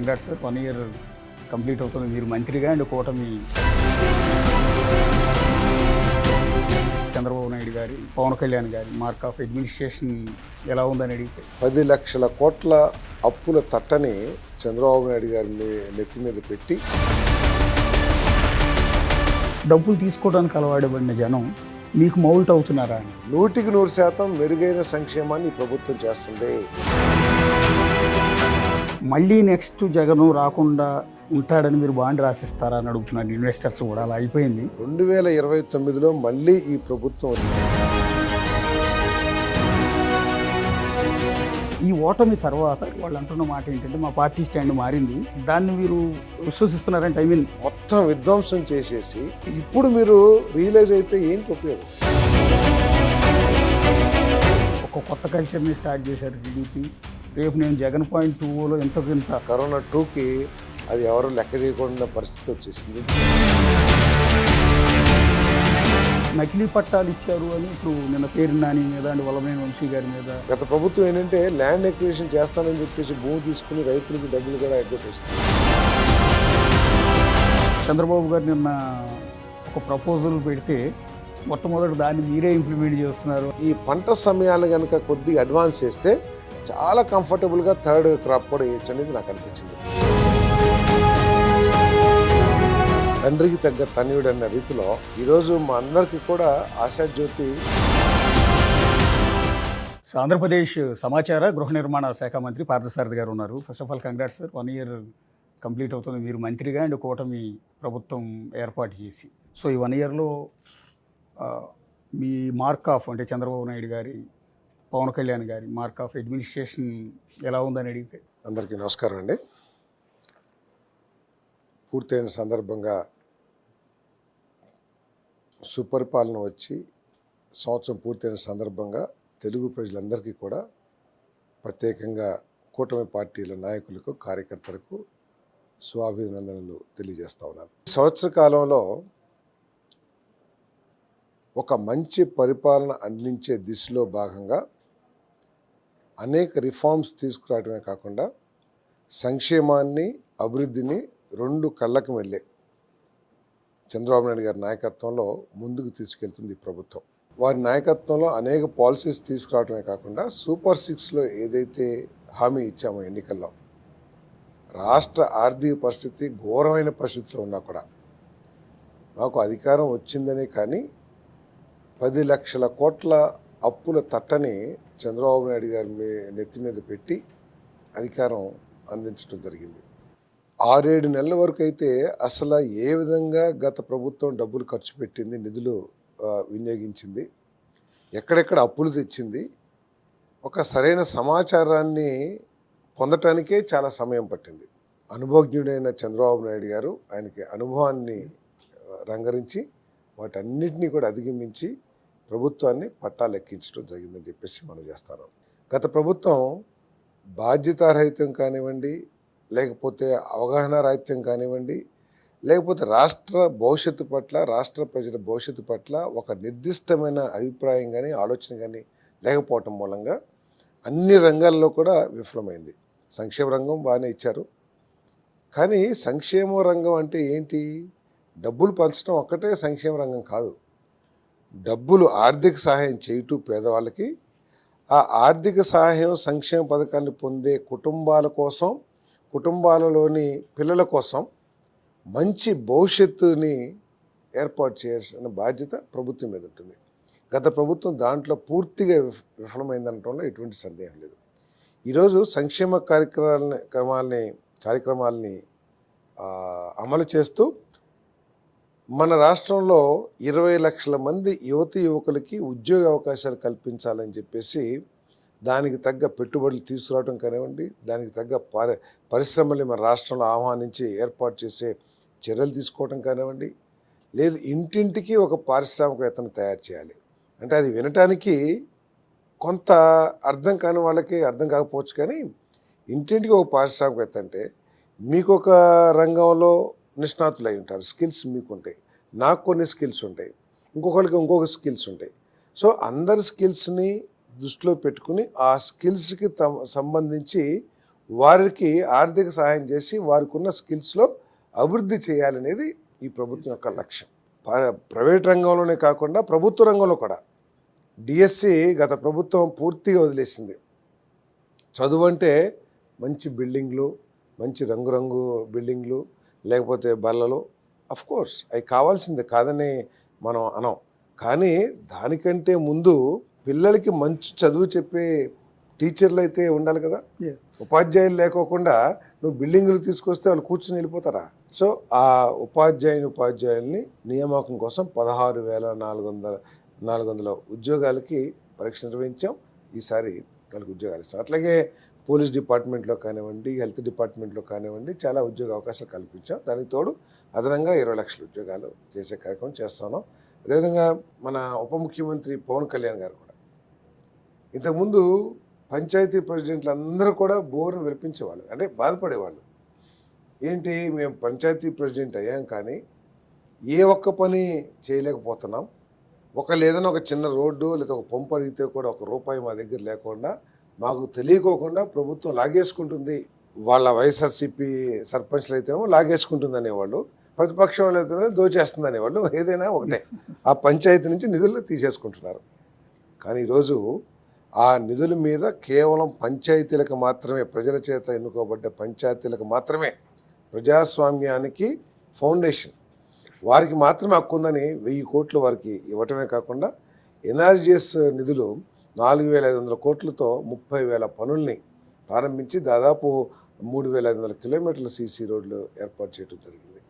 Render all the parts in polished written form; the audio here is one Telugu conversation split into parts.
Congrats sir. 1 ఇయర్ కంప్లీట్ అవుతుంది మీరు మంత్రిగా. అండ్ కూటమి చంద్రబాబు నాయుడు గారి, పవన్ కళ్యాణ్ గారి మార్క్ ఆఫ్ అడ్మినిస్ట్రేషన్ ఎలా ఉందని అడిగితే 10 లక్షల కోట్ల అప్పుల తట్టని చంద్రబాబు నాయుడు గారిని నెత్తి మీద పెట్టి డబ్బులు తీసుకోవడానికి అలవాడబడిన జనం మీకు మౌల్ట్ అవుతున్నారా అని 100% మెరుగైన సంక్షేమాన్ని ఈ ప్రభుత్వం చేస్తుంది. మళ్ళీ నెక్స్ట్ జగన్ రాకుండా ఉంటాడని మీరు బాండ్ రాసిస్తారా అని అడుగుతున్నారు ఇన్వెస్టర్స్ కూడా. అలా అయిపోయింది. 2029లో మళ్ళీ ఈ ప్రభుత్వం వచ్చింది. ఈ ఓటమి తర్వాత వాళ్ళు అంటున్న మాట ఏంటంటే మా పార్టీ స్టాండ్ మారింది. దాన్ని మీరు విశ్వసిస్తున్నారంటే ఐ మీన్ మొత్తం విధ్వంసం చేసేసి ఇప్పుడు మీరు రియలైజ్ అయితే ఏంటి ఉపయోగం? ఒక కొత్త కల్చర్ని స్టార్ట్ చేశారు టీడీపీ. రేపు నేను జగన్ పాయింట్ 2లో ఇంత కరోనా 2కి అది ఎవరు లెక్క చేయకుండా పరిస్థితి వచ్చేసింది. నకిలీ పట్టాలు ఇచ్చారు అని ఇప్పుడు నిన్న పేరు నాని మీద అండ్ వల్లభనేని వంశీ గారి మీద గత ప్రభుత్వం ఏంటంటే ల్యాండ్ ఎక్విజిషన్ చేస్తానని చెప్పేసి భూమి తీసుకుని రైతులకు డబ్బులు కూడా ఎగ్గొట్టేస్తుంది. చంద్రబాబు గారు నిన్న ఒక ప్రపోజల్ పెడితే మొట్టమొదటి దాన్ని మీరే ఇంప్లిమెంట్ చేస్తున్నారు. ఈ పంట సమయాలు కనుక కొద్దిగా అడ్వాన్స్ చేస్తే చాలా కంఫర్టబుల్గా థర్డ్ క్రాప్ కూడా వేయచ్చు అనేది నాకు అనిపించింది. తండ్రికి తగ్గ తనయుడు అన్న రీతిలో ఈరోజు మా అందరికీ కూడా ఆశాజ్యోతి. ఆంధ్రప్రదేశ్ సమాచార గృహ నిర్మాణ శాఖ మంత్రి పార్థసారథి గారు ఉన్నారు. First of all congrats sir. 1 year complete అవుతుంది మీరు మంత్రిగా అండ్ కూటమి ప్రభుత్వం ఏర్పాటు చేసి. సో ఈ 1 ఇయర్లో మీ మార్క్ ఆఫ్ అంటే చంద్రబాబు నాయుడు గారి, పవన్ కళ్యాణ్ గారి మార్క్ ఆఫ్ అడ్మినిస్ట్రేషన్ ఎలా ఉందని అడిగితే అందరికీ నమస్కారం అండి. పూర్తయిన సందర్భంగా సుపరిపాలన వచ్చి సంవత్సరం పూర్తయిన సందర్భంగా తెలుగు ప్రజలందరికీ కూడా ప్రత్యేకంగా కూటమి పార్టీల నాయకులకు, కార్యకర్తలకు శుభాభినందనలు తెలియజేస్తా ఉన్నాను. సంవత్సర కాలంలో ఒక మంచి పరిపాలన అందించే దిశలో భాగంగా అనేక రిఫార్మ్స్ తీసుకురావడమే కాకుండా సంక్షేమాన్ని, అభివృద్ధిని 2 కళ్ళకు వెళ్ళే చంద్రబాబు నాయుడు గారి నాయకత్వంలో ముందుకు తీసుకెళ్తుంది ఈ ప్రభుత్వం. వారి నాయకత్వంలో అనేక పాలసీస్ తీసుకురావడమే కాకుండా సూపర్ 6లో ఏదైతే హామీ ఇచ్చామో ఎన్నికల్లో, రాష్ట్ర ఆర్థిక పరిస్థితి ఘోరమైన పరిస్థితిలో ఉన్నా కూడా మాకు అధికారం వచ్చిందనే కానీ 10 లక్షల కోట్ల అప్పుల తట్టని చంద్రబాబు నాయుడు గారి నెత్తి మీద పెట్టి అధికారం అందించడం జరిగింది. 6-7 నెలల వరకు అయితే అసలు ఏ విధంగా గత ప్రభుత్వం డబ్బులు ఖర్చు పెట్టింది, నిధులు వినియోగించింది, ఎక్కడెక్కడ అప్పులు తెచ్చింది, ఒక సరైన సమాచారాన్ని పొందటానికే చాలా సమయం పట్టింది. అనుభవజ్ఞుడైన చంద్రబాబు నాయుడు గారు ఆయనకి అనుభవాన్ని రంగరించి వాటన్నిటినీ కూడా అధిగమించి ప్రభుత్వాన్ని పట్టాలెక్కించడం జరిగిందని చెప్పేసి మనం చేస్తాను. గత ప్రభుత్వం బాధ్యతారహిత్యం కానివ్వండి, లేకపోతే అవగాహన రాహిత్యం కానివ్వండి, లేకపోతే రాష్ట్ర భవిష్యత్తు పట్ల, రాష్ట్ర ప్రజల భవిష్యత్తు పట్ల ఒక నిర్దిష్టమైన అభిప్రాయం కానీ, ఆలోచన కానీ లేకపోవటం మూలంగా అన్ని రంగాల్లో కూడా విఫలమైంది. సంక్షేమ రంగం బాగానే ఇచ్చారు, కానీ సంక్షేమ రంగం అంటే ఏంటి? డబ్బులు పంచడం ఒక్కటే సంక్షేమ రంగం కాదు. డబ్బులు ఆర్థిక సహాయం చేయటం పేదవాళ్ళకి, ఆ ఆర్థిక సహాయం సంక్షేమ పథకాన్ని పొందే కుటుంబాల కోసం, కుటుంబాలలోని పిల్లల కోసం మంచి భవిష్యత్తుని ఏర్పాటు చేయాల్సిన బాధ్యత ప్రభుత్వం మీద ఉంటుంది. గత ప్రభుత్వం దాంట్లో పూర్తిగా విఫలమైందనటంలో ఎటువంటి సందేహం లేదు. ఈరోజు సంక్షేమ కార్యక్రమాలని అమలు చేస్తూ మన రాష్ట్రంలో 20 లక్షల మంది యువకులకి ఉద్యోగ అవకాశాలు కల్పించాలని చెప్పేసి దానికి తగ్గ పెట్టుబడులు తీసుకురావడం కానివ్వండి, దానికి తగ్గ పరిశ్రమల్ని మన రాష్ట్రంలో ఆహ్వానించి ఏర్పాటు చేసే చర్యలు తీసుకోవడం కానివ్వండి, లేదు ఇంటింటికి ఒక పారిశ్రామికవేత్తను తయారు చేయాలి అంటే అది వినటానికి కొంత అర్థం కాని వాళ్ళకి అర్థం కాకపోవచ్చు, కానీ ఇంటింటికి ఒక పారిశ్రామికవేత్త అంటే మీకు ఒక రంగంలో నిష్ణాతులు అయి ఉంటారు, స్కిల్స్ మీకు ఉంటాయి, నాకు కొన్ని స్కిల్స్ ఉంటాయి, ఇంకొకరికి ఇంకొక స్కిల్స్ ఉంటాయి. సో అందరి స్కిల్స్ని దృష్టిలో పెట్టుకుని ఆ స్కిల్స్కి సంబంధించి వారికి ఆర్థిక సహాయం చేసి వారికి ఉన్న స్కిల్స్లో అభివృద్ధి చేయాలనేది ఈ ప్రభుత్వం యొక్క లక్ష్యం. ప్రైవేట్ రంగంలోనే కాకుండా ప్రభుత్వ రంగంలో కూడా డిఎస్సి గత ప్రభుత్వం పూర్తిగా వదిలేసింది. చదువు అంటే మంచి బిల్డింగ్లు, మంచి రంగురంగు బిల్డింగ్లు, లేకపోతే బల్లలు, కోర్స్ అవి కావాల్సిందే, కాదని మనం అనం. కానీ దానికంటే ముందు పిల్లలకి మంచి చదువు చెప్పే టీచర్లు అయితే ఉండాలి కదా. ఉపాధ్యాయులు లేకోకుండా నువ్వు బిల్డింగులు తీసుకొస్తే వాళ్ళు కూర్చుని వెళ్ళిపోతారా? సో ఆ ఉపాధ్యాయుల్ని నియామకం కోసం 16,400 ఉద్యోగాలకి పరీక్ష నిర్వహించాం. ఈసారి వాళ్ళకి ఉద్యోగాలు ఇస్తాం. అట్లాగే పోలీస్ డిపార్ట్మెంట్లో కానివ్వండి, హెల్త్ డిపార్ట్మెంట్లో కానివ్వండి చాలా ఉద్యోగ అవకాశాలు కల్పించాం. దానికి తోడు అదనంగా 20 లక్షల ఉద్యోగాలు చేసే కార్యక్రమం చేస్తాను. అదేవిధంగా మన ఉప ముఖ్యమంత్రి పవన్ కళ్యాణ్ గారు కూడా ఇంతకుముందు పంచాయతీ ప్రెసిడెంట్లు అందరూ కూడా బోర్ను వినిపించేవాళ్ళు, అంటే బాధపడేవాళ్ళు. ఏంటి, మేము పంచాయతీ ప్రెసిడెంట్ అయ్యాం కానీ ఏ ఒక్క పని చేయలేకపోతున్నాం, ఏదైనా ఒక చిన్న రోడ్డు లేదా ఒక పంపు అడిగితే కూడా ₹1 మా దగ్గర లేకుండా మాకు తెలియకోకుండా ప్రభుత్వం లాగేసుకుంటుంది. వాళ్ళ వైఎస్ఆర్సీపీ సర్పంచ్లు అయితేనేమో లాగేసుకుంటుంది అనేవాళ్ళు, ప్రతిపక్షం వాళ్ళు అయితేనే దోచేస్తుంది అనేవాళ్ళు. ఏదైనా ఒకటే, ఆ పంచాయతీ నుంచి నిధులు తీసేసుకుంటున్నారు. కానీ ఈరోజు ఆ నిధుల మీద కేవలం పంచాయతీలకు మాత్రమే, ప్రజల చేత ఎన్నుకోబడ్డ పంచాయతీలకు మాత్రమే, ప్రజాస్వామ్యానికి ఫౌండేషన్ వారికి మాత్రమే హక్కు ఉందని 1000 కోట్లు వారికి ఇవ్వటమే కాకుండా ఎన్ఆర్జీఎస్ నిధులు 4,500 కోట్లతో 30,000 పనుల్ని ప్రారంభించి దాదాపు 3,500 కిలోమీటర్ల సీసీ రోడ్లు ఏర్పాటు చేయడం జరిగింది.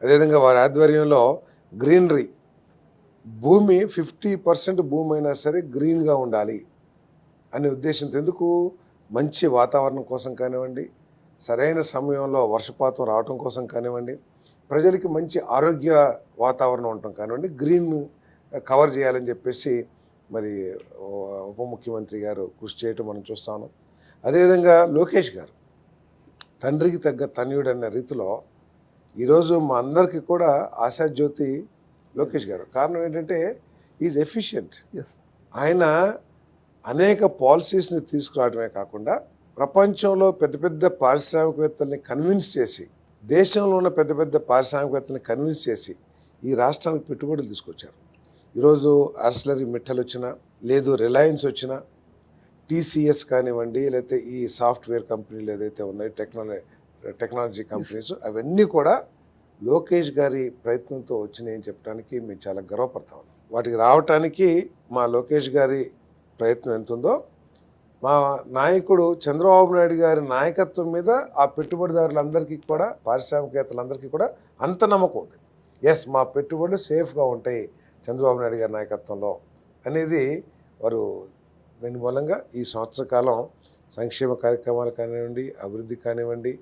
అదేవిధంగా వారి ఆధ్వర్యంలో గ్రీనరీ, భూమి 50% భూమి అయినా సరే గ్రీన్గా ఉండాలి అనే ఉద్దేశంతో, ఎందుకు, మంచి వాతావరణం కోసం కానివ్వండి, సరైన సమయంలో వర్షపాతం రావటం కోసం కానివ్వండి, ప్రజలకి మంచి ఆరోగ్య వాతావరణం ఉండటం కానివ్వండి, గ్రీన్ కవర్ చేయాలని చెప్పేసి మరి ఉప ముఖ్యమంత్రి గారు కృషి చేయటం మనం చూస్తాను. అదేవిధంగా లోకేష్ గారు తండ్రికి తగ్గ తనయుడు అనే రీతిలో ఈరోజు మా అందరికీ కూడా ఆశాజ్యోతి లోకేష్ గారు. కారణం ఏంటంటే ఈజ్ ఎఫిషియెంట్. ఆయన అనేక పాలసీస్ని తీసుకురావడమే కాకుండా ప్రపంచంలో పెద్ద పెద్ద పారిశ్రామికవేత్తల్ని కన్విన్స్ చేసి, దేశంలో ఉన్న పెద్ద పెద్ద పారిశ్రామికవేత్తల్ని కన్విన్స్ చేసి ఈ రాష్ట్రానికి పెట్టుబడులు తీసుకొచ్చారు. ఈరోజు ఆర్సిలరీ మిట్టల్ వచ్చినా, లేదు రిలయన్స్ వచ్చినా, టీసీఎస్ కానివ్వండి, లేకపోతే ఈ సాఫ్ట్వేర్ కంపెనీలు ఏదైతే ఉన్నాయో టెక్నాలజీ కంపెనీస్, అవన్నీ కూడా లోకేష్ గారి ప్రయత్నంతో వచ్చినాయని చెప్పడానికి మేము చాలా గర్వపడతా ఉన్నాం. వాటికి రావటానికి మా లోకేష్ గారి ప్రయత్నం ఎంత ఉందో, మా నాయకుడు చంద్రబాబు నాయుడు గారి నాయకత్వం మీద ఆ పెట్టుబడిదారులందరికీ కూడా, పారిశ్రామికవేత్తలందరికీ కూడా అంత నమ్మకం ఉంది. ఎస్, మా పెట్టుబడులు సేఫ్గా ఉంటాయి చంద్రబాబు నాయుడు గారి నాయకత్వంలో అనేది వారు. దాని మూలంగా ఈ సంవత్సర కాలం సంక్షేమ కార్యక్రమాలు కానివ్వండి, అభివృద్ధి కానివ్వండి,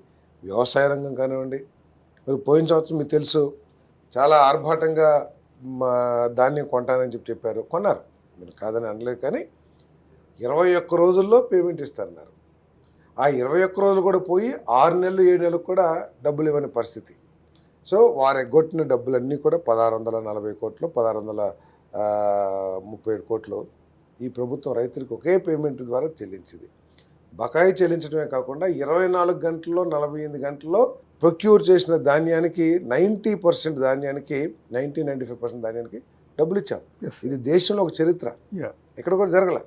వ్యవసాయ రంగం కానివ్వండి, మరి పోయిన సంవత్సరం మీకు తెలుసు చాలా ఆర్భాటంగా ధాన్యం కొంటానని చెప్పారు, కొన్నారు, మీరు కాదని అనలేదు. కానీ 21 రోజుల్లో పేమెంట్ ఇస్తారన్నారు. ఆ 21 రోజులు కూడా పోయి 6 నెలలు 7 నెలలకు కూడా డబ్బులు ఇవ్వని పరిస్థితి. సో వారు ఎగ్గొట్టిన డబ్బులన్నీ కూడా 1,640 కోట్లు, 1,637 కోట్లు ఈ ప్రభుత్వం రైతులకు ఒకే పేమెంట్ ద్వారా చెల్లించింది. బకాయి చెల్లించడమే కాకుండా 24 గంటల్లో 48 గంటల్లో ప్రొక్యూర్ చేసిన ధాన్యానికి 90% ధాన్యానికి 95% ధాన్యానికి డబ్బులు ఇచ్చాం. ఇది దేశంలో ఒక చరిత్ర, ఎక్కడ కూడా జరగల.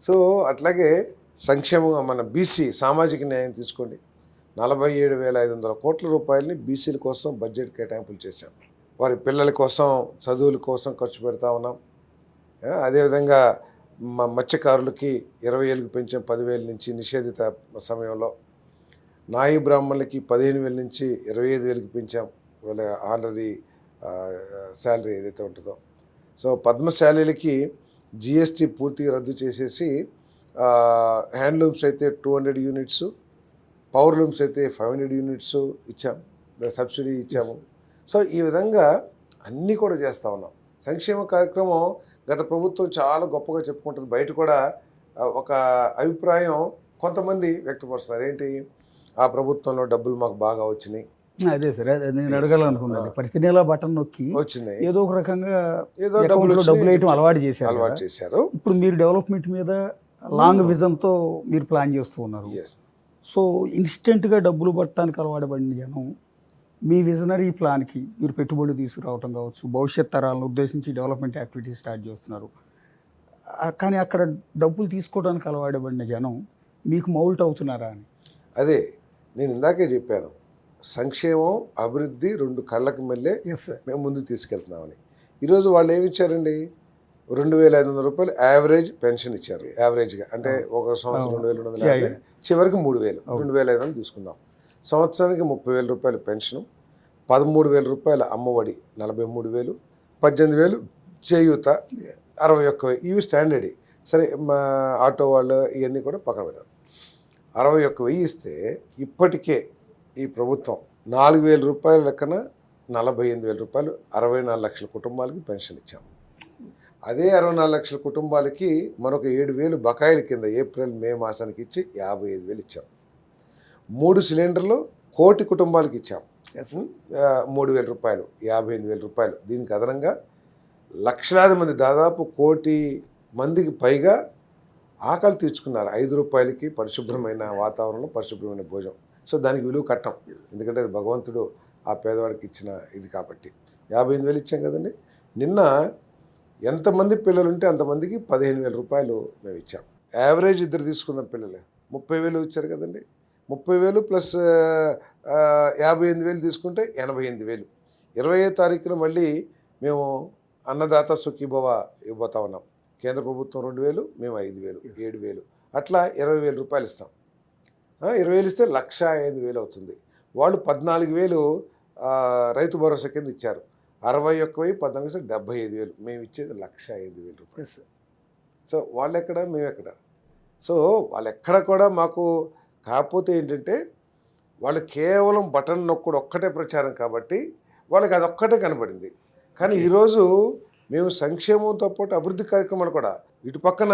సో అట్లాగే సంక్షేమం, మన బీసీ సామాజిక న్యాయం తీసుకోండి, 47,500 కోట్ల రూపాయలని బీసీల కోసం బడ్జెట్ కేటాయింపులు చేశాం. వారి పిల్లల కోసం, చదువుల కోసం ఖర్చు పెడతా ఉన్నాం. అదేవిధంగా మత్స్యకారులకి 20,000కి పెంచాం, 10,000 నుంచి నిషేధిత సమయంలో. నాయి బ్రాహ్మణులకి 15,000 నుంచి 25,000కి పెంచాం వాళ్ళ ఆనరీ శాలరీ ఏదైతే ఉంటుందో. సో పద్మశాలీలకి జిఎస్టీ పూర్తిగా రద్దు చేసేసి హ్యాండ్లూమ్స్ అయితే 200 యూనిట్స్, పవర్లూమ్స్ అయితే 500 యూనిట్స్ ఇచ్చాం, సబ్సిడీ ఇచ్చాము. సో ఈ విధంగా అన్నీ కూడా చేస్తూ ఉన్నాం. సంక్షేమ కార్యక్రమం గత ప్రభుత్వం చాలా గొప్పగా చెప్పుకుంటుంది. బయట కూడా ఒక అభిప్రాయం కొంతమంది వ్యక్తపరుస్తున్నారు, ఏంటి, ఆ ప్రభుత్వంలో డబ్బులు మాకు బాగా వచ్చినాయి. అదే సార్, నేను అడగాలనుకున్నాను. ప్రతి నెల బటన్ నొక్కి వచ్చినాయి, ఏదో ఒక రకంగా ఏదో డబ్బులు వేయటం అలవాటు చేశారు. ఇప్పుడు మీరు డెవలప్మెంట్ మీద లాంగ్ విజన్తో మీరు ప్లాన్ చేస్తూ ఉన్నారు. సో ఇన్స్టెంట్గా డబ్బులు పట్టడానికి అలవాటుపడిన జనం మీ విజనరీ ప్లాన్కి మీరు పెట్టుబడులు తీసుకురావటం కావచ్చు, భవిష్యత్ తరాలను ఉద్దేశించి డెవలప్మెంట్ యాక్టివిటీస్ స్టార్ట్ చేస్తున్నారు. కానీ అక్కడ డబ్బులు తీసుకోవడానికి అలవాటుపడిన జనం మీకు మౌల్ట్ అవుతున్నారా అని. అదే నేను ఇందాకే చెప్పాను, సంక్షేమం అభివృద్ధి రెండు కళ్ళకి మళ్ళీ ఎస్ సార్. మేము ముందుకు తీసుకెళ్తున్నామని. ఈరోజు వాళ్ళు ఏమి ఇచ్చారండి, 2,500 రూపాయలు యావరేజ్ పెన్షన్ ఇచ్చారు. యావరేజ్గా అంటే ఒక సంవత్సరం 2,250, చివరికి 3,000, 2,500 తీసుకుందాం. సంవత్సరానికి 30,000 రూపాయలు పెన్షన్, 13,000 రూపాయల అమ్మఒడి, 43,000, 18,000 చేయూత, 61,000 ఇవి స్టాండర్డ్. సరే మా ఆటో వాళ్ళు ఇవన్నీ కూడా పక్కన పెట్టారు. 61,000 ఇస్తే ఇప్పటికే ఈ ప్రభుత్వం 4,000 రూపాయల లెక్కన 48,000 రూపాయలు 64 లక్షల కుటుంబాలకి పెన్షన్ ఇచ్చాం. అదే 64 లక్షల కుటుంబాలకి మరొక 7,000 బకాయిల కింద ఏప్రిల్ మే మాసానికి ఇచ్చి 55,000 ఇచ్చాం. 3 సిలిండర్లు 1,00,00,000 కుటుంబాలకి ఇచ్చాం. 3,000 రూపాయలు, 58,000 రూపాయలు. దీనికి అదనంగా లక్షలాది మంది, దాదాపు 1,00,00,000 మందికి పైగా ఆకలి తీర్చుకున్నారు. 5 రూపాయలకి పరిశుభ్రమైన వాతావరణంలో పరిశుభ్రమైన భోజనం. సో దానికి విలువ కట్టం, ఎందుకంటే అది భగవంతుడు ఆ పేదవాడికి ఇచ్చిన ఇది కాబట్టి. 58,000 ఇచ్చాం కదండి. నిన్న ఎంతమంది పిల్లలు ఉంటే అంతమందికి 15,000 రూపాయలు మేము ఇచ్చాం. యావరేజ్ ఇద్దరు తీసుకున్న పిల్లలే 30,000 ఇచ్చారు కదండి. 30,000 ప్లస్ 58,000 తీసుకుంటే 88,000. 20వ తారీఖున మళ్ళీ మేము అన్నదాత సుఖీభవ ఇవ్వబోతా ఉన్నాం. కేంద్ర ప్రభుత్వం 2,000, మేము 5,000, 7,000, అట్లా 20,000 రూపాయలు ఇస్తాం. 20,000 ఇస్తే 1,05,000 అవుతుంది. వాళ్ళు 14,000 రైతు భరోసా కింద ఇచ్చారు. 61,000, 14,000, 75,000. మేము ఇచ్చేది 1,05,000 రూపాయలు. సో వాళ్ళు ఎక్కడ, మేము ఎక్కడ? సో వాళ్ళు ఎక్కడ కూడా మాకు. కాకపోతే ఏంటంటే వాళ్ళు కేవలం బటన్ నొక్కుడు ఒక్కటే ప్రచారం కాబట్టి వాళ్ళకి అదొక్కటే కనబడింది. కానీ ఈరోజు మేము సంక్షేమంతో పాటు అభివృద్ధి కార్యక్రమాలు కూడా ఇటు పక్కన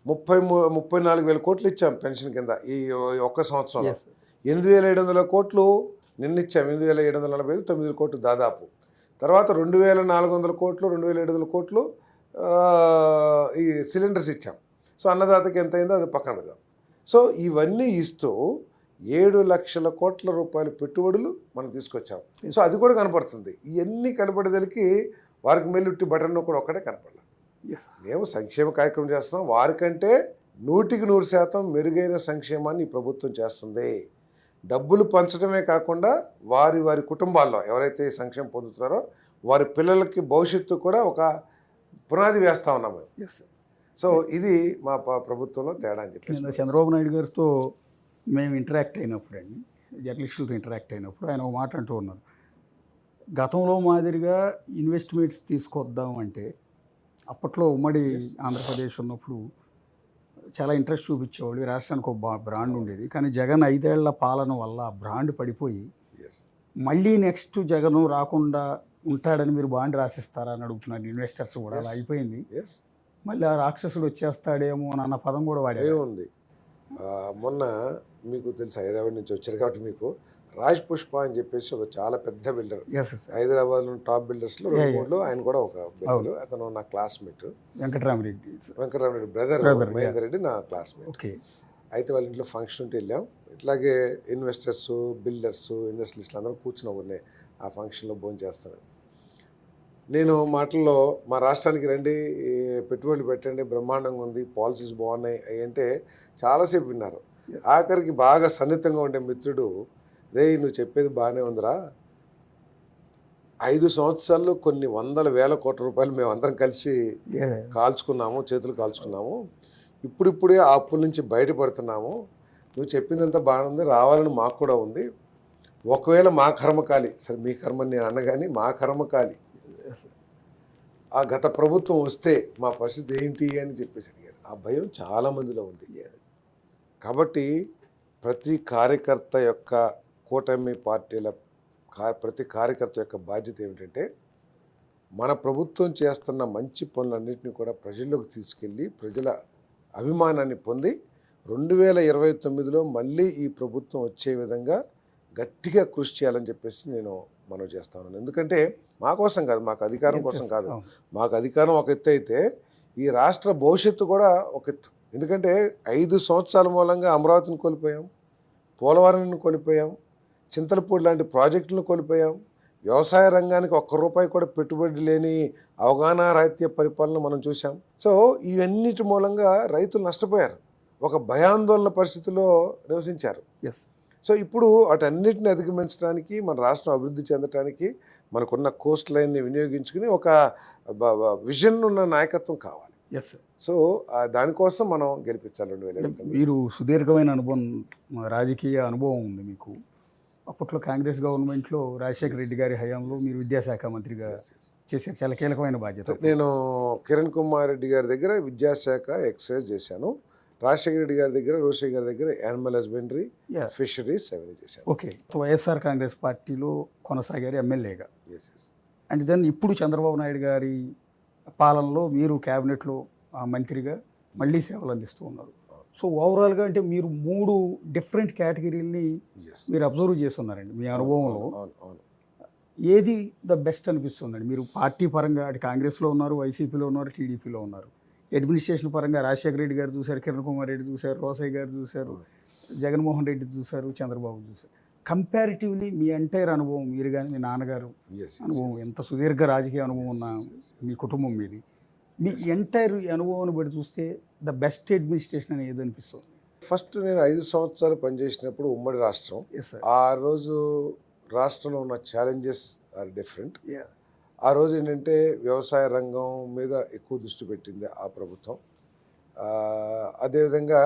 34,000 కోట్లు ఇచ్చాం పెన్షన్ కింద ఈ ఒక్క సంవత్సరంలో. 8,700 కోట్లు నిన్న ఇచ్చాం. 8,745, 9 కోట్లు దాదాపు. తర్వాత 2,400 కోట్లు, 2,700 కోట్లు ఈ సిలిండర్స్ ఇచ్చాం. సో అన్నదాతకి ఎంత అయిందో అది పక్కన పెడదాం. సో ఇవన్నీ ఇస్తూ 7 లక్షల కోట్ల రూపాయల పెట్టుబడులు మనం తీసుకొచ్చాం. సో అది కూడా కనపడుతుంది. ఇవన్నీ కనపడేదలికి వారికి మెల్లుట్టి బటన్ కూడా ఒక్కటే కనపడాలి. మేము సంక్షేమ కార్యక్రమం చేస్తున్నాం. వారికంటే 100% మెరుగైన సంక్షేమాన్ని ఈ ప్రభుత్వం చేస్తుంది. డబ్బులు పంచడమే కాకుండా వారి వారి కుటుంబాల్లో ఎవరైతే సంక్షేమం పొందుతున్నారో వారి పిల్లలకి భవిష్యత్తు కూడా ఒక పునాది వేస్తూ ఉన్నాము. సో ఇది మా ప్రభుత్వంలో తేడా అని చెప్పి. చంద్రబాబు నాయుడు గారితో మేము ఇంటరాక్ట్ అయినప్పుడు అండి, జర్నలిస్టులతో ఇంటరాక్ట్ అయినప్పుడు ఆయన ఒక మాట అంటూ ఉన్నారు, గతంలో మాదిరిగా ఇన్వెస్ట్మెంట్స్ తీసుకొద్దాం అంటే అప్పట్లో ఉమ్మడి ఆంధ్రప్రదేశ్ ఉన్నప్పుడు చాలా ఇంట్రెస్ట్ చూపించేవాళ్ళు. ఈ రాష్ట్రానికి ఒక బ్రాండ్ ఉండేది. కానీ జగన్ 5 ఏళ్ల పాలన వల్ల ఆ బ్రాండ్ పడిపోయి మళ్ళీ నెక్స్ట్ జగన్ రాకుండా ఉంటాడని మీరు బాండ్ రాసిస్తారా అని అడుగుతున్నారు ఇన్వెస్టర్స్ కూడా. అలా అయిపోయింది. మళ్ళీ ఆ రాక్షసుడు వచ్చేస్తాడేమో అన్న పదం కూడా వాడే ఉంది. మొన్న మీకు తెలుసు హైదరాబాద్ నుంచి వచ్చారు కాబట్టి మీకు రాజ్ పుష్ప అని చెప్పేసి ఒక చాలా పెద్ద బిల్డర్, హైదరాబాద్లో టాప్ బిల్డర్స్లో 2 ఆయన కూడా ఒక బిల్డర్. అతను నా క్లాస్మేట్, వెంకటరామరెడ్డి బ్రదర్ మహేందర్ రెడ్డి నా క్లాస్మేట్. అయితే వాళ్ళ ఇంట్లో ఫంక్షన్ ఉంటే వెళ్ళాం. ఇట్లాగే ఇన్వెస్టర్స్, బిల్డర్స్, ఇండస్ట్రియలిస్టులు అందరూ కూర్చుని ఉన్నాయి ఆ ఫంక్షన్లో భోజనం చేస్తారు. నేను మాటల్లో మా రాష్ట్రానికి రండి, పెట్టుబడులు పెట్టండి, బ్రహ్మాండంగా ఉంది, పాలసీస్ బాగున్నాయి అవి అంటే చాలాసేపు విన్నారు. ఆఖరికి బాగా సన్నిహితంగా ఉండే మిత్రుడు, రే నువ్వు చెప్పేది బాగానే ఉందిరా, 5 సంవత్సరాల్లో కొన్ని 100,000 కోట్ల రూపాయలు మేము అందరం కలిసి కాల్చుకున్నాము, చేతులు కాల్చుకున్నాము, ఇప్పుడిప్పుడే ఆ అప్పుల నుంచి బయటపడుతున్నాము, నువ్వు చెప్పిందంతా బాగానే ఉంది, రావాలని మాకు కూడా ఉంది, ఒకవేళ మా కర్మకాలి, సరే మీ కర్మ నేను అన్నగాని మా కర్మకాలి ఆ గత ప్రభుత్వం వస్తే మా పరిస్థితి ఏంటి అని చెప్పేసి అడిగారు. ఆ భయం చాలామందిలో ఉంది. కాబట్టి ప్రతి కార్యకర్త యొక్క, కూటమి పార్టీల ప్రతి కార్యకర్త యొక్క బాధ్యత ఏమిటంటే మన ప్రభుత్వం చేస్తున్న మంచి పనులన్నింటినీ కూడా ప్రజల్లోకి తీసుకెళ్ళి ప్రజల అభిమానాన్ని పొంది 2029లో మళ్ళీ ఈ ప్రభుత్వం వచ్చే విధంగా గట్టిగా కృషి చేయాలని చెప్పేసి నేను మనవి చేస్తా ఉన్నాను. ఎందుకంటే మా కోసం కాదు, మాకు అధికారం కోసం కాదు. మాకు అధికారం ఒక ఎత్తు అయితే ఈ రాష్ట్ర భవిష్యత్తు కూడా ఒక ఎత్తు. ఎందుకంటే 5 సంవత్సరాల మూలంగా అమరావతిని కోల్పోయాం, పోలవరాన్ని కోల్పోయాం, చింతలపూడి లాంటి ప్రాజెక్టులను కోల్పోయాం, వ్యవసాయ రంగానికి ఒక్క రూపాయి కూడా పెట్టుబడి లేని అవగాహన రాహిత్య పరిపాలన మనం చూసాం. సో ఇవన్నిటి మూలంగా రైతులు నష్టపోయారు, ఒక భయాందోళన పరిస్థితిలో నివసించారు. ఎస్. సో ఇప్పుడు వాటన్నిటిని అధిగమించడానికి, మన రాష్ట్రం అభివృద్ధి చెందడానికి మనకున్న కోస్ట్ లైన్ని వినియోగించుకుని ఒక విజన్ ఉన్న నాయకత్వం కావాలి. Yes sir. సో దానికోసం మనం గెలిపించాలి 2029. మీరు సుదీర్ఘమైన అనుభవం, రాజకీయ అనుభవం ఉంది మీకు. అప్పట్లో కాంగ్రెస్ గవర్నమెంట్లో రాజశేఖర రెడ్డి గారి హయాంలో మీరు విద్యాశాఖ మంత్రిగా చేశారు, చాలా కీలకమైన బాధ్యత. నేను కిరణ్ కుమార్ రెడ్డి గారి దగ్గర విద్యాశాఖ ఎక్సైజ్ చేశాను, రాజశేఖర రెడ్డి గారి దగ్గర, రోషయ్య గారి దగ్గర యానిమల్ హస్బెండరీ, ఫిషరీస్ అవన్నీ చేశాను. ఓకే. వైఎస్ఆర్ కాంగ్రెస్ పార్టీలో కొనసాగారు ఎమ్మెల్యేగా. Yes yes. అండ్ దెన్ ఇప్పుడు చంద్రబాబు నాయుడు గారి పాలనలో మీరు క్యాబినెట్లో మంత్రిగా మళ్ళీ సేవలు అందిస్తూ ఉన్నారు. సో ఓవరాల్గా అంటే మీరు 3 డిఫరెంట్ కేటగిరీలని మీరు అబ్జర్వ్ చేస్తున్నారండి మీ అనుభవంలో. ఏది ద బెస్ట్ అనిపిస్తుందండి? మీరు పార్టీ పరంగా అటు కాంగ్రెస్లో ఉన్నారు, వైసీపీలో ఉన్నారు, టీడీపీలో ఉన్నారు. అడ్మినిస్ట్రేషన్ పరంగా రాజశేఖర రెడ్డి గారు చూశారు, కిరణ్ కుమార్ రెడ్డి చూశారు, రోసయ్య గారు చూశారు, జగన్మోహన్ రెడ్డి చూశారు, చంద్రబాబు చూశారు. కంపారిటివ్లీ మీ ఎంటైర్ అనుభవం, మీరు కానీ మీ నాన్నగారు అనుభవం, ఎంత సుదీర్ఘ రాజకీయ అనుభవం ఉన్న మీ కుటుంబం మీది, మీ ఎంటైర్ అనుభవాన్ని బట్టి చూస్తే ద బెస్ట్ అడ్మినిస్ట్రేషన్ అనేది ఏది అనిపిస్తుంది? ఫస్ట్ నేను 5 సంవత్సరాలు పనిచేసినప్పుడు ఉమ్మడి రాష్ట్రం, ఎస్ సార్. ఆ రోజు రాష్ట్రంలో ఉన్న ఛాలెంజెస్ ఆర్ డిఫరెంట్. ఆ రోజు ఏంటంటే వ్యవసాయ రంగం మీద ఎక్కువ దృష్టి పెట్టింది ఆ ప్రభుత్వం. అదేవిధంగా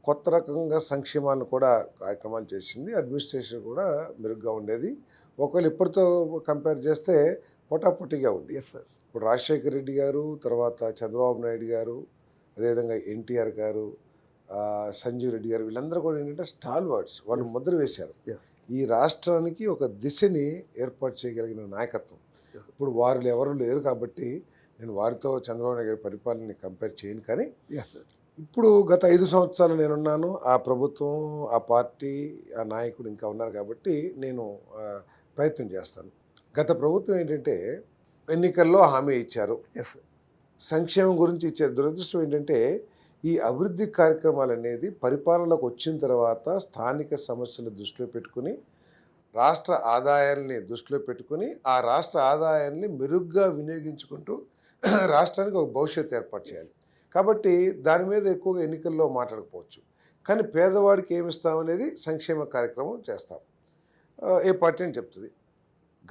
కొత్త రకంగా సంక్షేమాలను కూడా కార్యక్రమాలు చేసింది, అడ్మినిస్ట్రేషన్ కూడా మెరుగ్గా ఉండేది. ఒకవేళ ఇప్పటితో కంపేర్ చేస్తే పొటాపొట్టిగా ఉంది. Yes sir. ఇప్పుడు రాజశేఖర రెడ్డి గారు, తర్వాత చంద్రబాబు నాయుడు గారు, అదేవిధంగా ఎన్టీఆర్ గారు, సంజీవ్ రెడ్డి గారు, వీళ్ళందరూ కూడా ఏంటంటే స్టాల్ వర్డ్స్, వాళ్ళు ముద్ర వేశారు. ఈ రాష్ట్రానికి ఒక దిశని ఏర్పాటు చేయగలిగిన నాయకత్వం. ఇప్పుడు వారు ఎవరు లేరు కాబట్టి నేను వారితో చంద్రబాబు నాయుడు గారి పరిపాలనని కంపేర్ చేయను. కానీ ఇప్పుడు గత 5 సంవత్సరాలు నేనున్నాను, ఆ ప్రభుత్వం, ఆ పార్టీ, ఆ నాయకుడు ఇంకా ఉన్నారు కాబట్టి నేను ప్రయత్నం చేస్తాను. గత ప్రభుత్వం ఏంటంటే ఎన్నికల్లో హామీ ఇచ్చారు, సంక్షేమం గురించి ఇచ్చారు. దురదృష్టం ఏంటంటే ఈ అభివృద్ధి కార్యక్రమాలు అనేది పరిపాలనలోకి వచ్చిన తర్వాత స్థానిక సమస్యలు దృష్టిలో పెట్టుకుని, రాష్ట్ర ఆదాయాల్ని దృష్టిలో పెట్టుకుని, ఆ రాష్ట్ర ఆదాయాన్ని మెరుగ్గా వినియోగించుకుంటూ రాష్ట్రానికి ఒక భవిష్యత్తు ఏర్పాటు చేయాలి. కాబట్టి దాని మీద ఎక్కువగా ఎన్నికల్లో మాట్లాడకపోవచ్చు, కానీ పేదవాడికి ఏమిస్తామనేది సంక్షేమ కార్యక్రమం చేస్తాం, ఏ పార్టీ అని చెప్తుంది.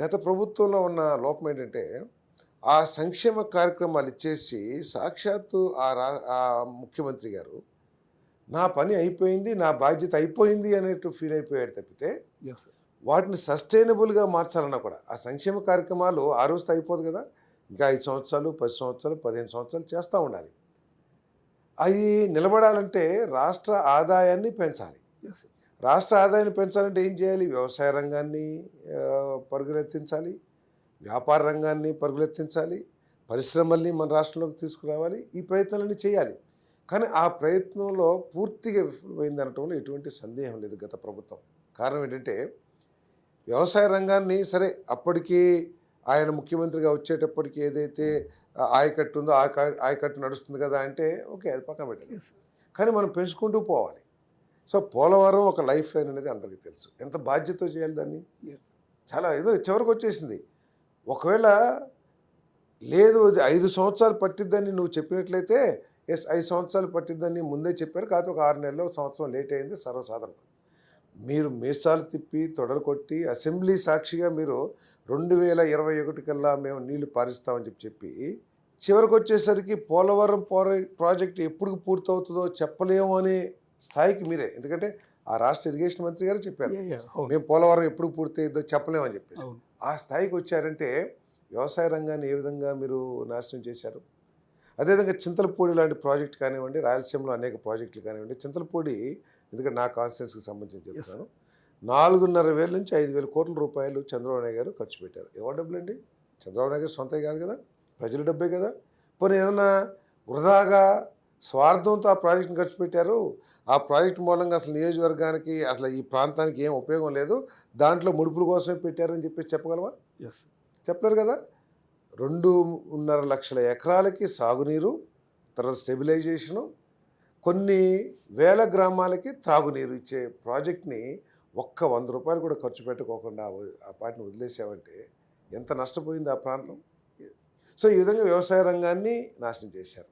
గత ప్రభుత్వంలో ఉన్న లోపం ఏంటంటే ఆ సంక్షేమ కార్యక్రమాలు ఇచ్చేసి సాక్షాత్తు ఆ ముఖ్యమంత్రి గారు నా పని అయిపోయింది, నా బాధ్యత అయిపోయింది అనేట్టు ఫీల్ అయిపోయాడు తప్పితే వాటిని సస్టైనబుల్గా మార్చాలన్నా కూడా ఆ సంక్షేమ కార్యక్రమాలు ఆ రోజుతో అయిపోదు కదా, ఇంకా 5 సంవత్సరాలు, 10 సంవత్సరాలు, 15 సంవత్సరాలు చేస్తూ ఉండాలి. అవి నిలబడాలంటే రాష్ట్ర ఆదాయాన్ని పెంచాలి. రాష్ట్ర ఆదాయాన్ని పెంచాలంటే ఏం చేయాలి? వ్యవసాయ రంగాన్ని పరుగులెత్తించాలి, వ్యాపార రంగాన్ని పరుగులెత్తించాలి, పరిశ్రమల్ని మన రాష్ట్రంలోకి తీసుకురావాలి. ఈ ప్రయత్నాలన్నీ చేయాలి. కానీ ఆ ప్రయత్నంలో పూర్తిగా విఫలమైందనటంలో ఎటువంటి సందేహం లేదు గత ప్రభుత్వం. కారణం ఏంటంటే వ్యవసాయ రంగాన్ని సరే అప్పటికి ఆయన ముఖ్యమంత్రిగా వచ్చేటప్పటికి ఏదైతే ఆయకట్టు ఉందో ఆయకట్టు నడుస్తుంది కదా అంటే ఓకే, అది పక్కన పెట్టాలి. కానీ మనం పెంచుకుంటూ పోవాలి. సో పోలవరం ఒక లైఫ్ లైన్ అనేది అందరికీ తెలుసు, ఎంత బాధ్యతతో చేయాలి దాన్ని. చాలా ఏదో చివరికి వచ్చేసింది. ఒకవేళ లేదు అది 5 సంవత్సరాలు పట్టిద్దని నువ్వు చెప్పినట్లయితే ఎస్ 5 సంవత్సరాలు పట్టిద్దని ముందే చెప్పారు, కాకపోతే ఒక 6 నెలలు, సంవత్సరం లేట్ అయింది, సర్వసాధారణం. మీరు మీసాలు తిప్పి తొడలు కొట్టి అసెంబ్లీ సాక్షిగా మీరు 2021 కల్లా మేము నీళ్లు పారిస్తామని చెప్పి చివరికి వచ్చేసరికి పోలవరం ప్రాజెక్టు ఎప్పుడు పూర్తవుతుందో చెప్పలేము అనే స్థాయికి మీరే, ఎందుకంటే ఆ రాష్ట్ర ఇరిగేషన్ మంత్రి గారు చెప్పారు మేము పోలవరం ఎప్పుడు పూర్తయిద్దో చెప్పలేమని చెప్పేసి. ఆ స్థాయికి వచ్చారంటే వ్యవసాయ రంగాన్ని ఏ విధంగా మీరు నాశనం చేశారు. అదేవిధంగా చింతలపూడి లాంటి ప్రాజెక్ట్ కానివ్వండి, రాయలసీమలో అనేక ప్రాజెక్టులు కానివ్వండి. చింతలపూడి ఎందుకంటే నా కాన్స్టిట్యున్సీకి సంబంధించి చెప్తాను, 4,500 నుంచి 5,000 కోట్ల రూపాయలు చంద్రబాబు నాయుడు గారు ఖర్చు పెట్టారు. ఎవరి డబ్బులు అండి? చంద్రబాబు నాయుడు గారు సొంత కాదు కదా, ప్రజల డబ్బే కదా. పోనీ ఏదన్నా వృధాగా స్వార్థంతో ఆ ప్రాజెక్టుని ఖర్చు పెట్టారు, ఆ ప్రాజెక్టు మూలంగా అసలు నియోజకవర్గానికి అసలు ఈ ప్రాంతానికి ఏం ఉపయోగం లేదు, దాంట్లో ముడుపుల కోసమే పెట్టారని చెప్పేసి చెప్పగలవా? చెప్పలేరు కదా. 2.5 లక్షల ఎకరాలకి సాగునీరు, తర్వాత స్టెబిలైజేషను, కొన్ని వేల గ్రామాలకి త్రాగునీరు ఇచ్చే ప్రాజెక్ట్ని ఒక్క 100 రూపాయలు కూడా ఖర్చు పెట్టకోకుండా ఆ పాటిని వదిలేసామంటే ఎంత నష్టపోయింది ఆ ప్రాంతం. సో ఈ విధంగా వ్యవసాయ రంగాన్ని నాశనం చేశారు.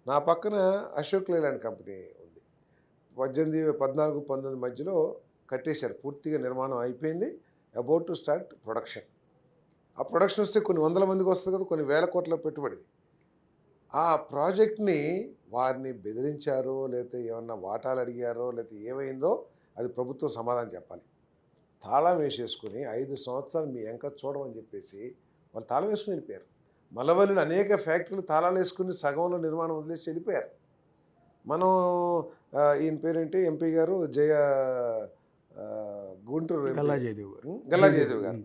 నా పక్కన అశోక్ లేలాండ్ కంపెనీ ఉంది. 14-19 మధ్యలో కట్టేశారు, పూర్తిగా నిర్మాణం అయిపోయింది, అబౌట్ టు స్టార్ట్ ప్రొడక్షన్. ఆ ప్రొడక్షన్ వస్తే కొన్ని వందల మందికి వస్తుంది కదా, కొన్ని వేల కోట్ల పెట్టుబడి. ఆ ప్రాజెక్ట్ని వారిని బెదిరించారో లేకపోతే ఏమన్నా వాటాలు అడిగారో లేకపోతే ఏమైందో అది ప్రభుత్వం సమాధానం చెప్పాలి. తాళం వేసేసుకుని 5 సంవత్సరాలు మీ ఎంక చూడమని చెప్పేసి వాళ్ళు తాళం వేసుకుని వెళ్ళిపోయారు. మల్లవల్లిలో అనేక ఫ్యాక్టరీలు తాళాలు వేసుకుని సగంలో నిర్మాణం వదిలేసి వెళ్ళిపోయారు. మనం ఈయన పేరేంటి ఎంపీ గారు గుంటూరు గల్లాజయదేవ్ గారు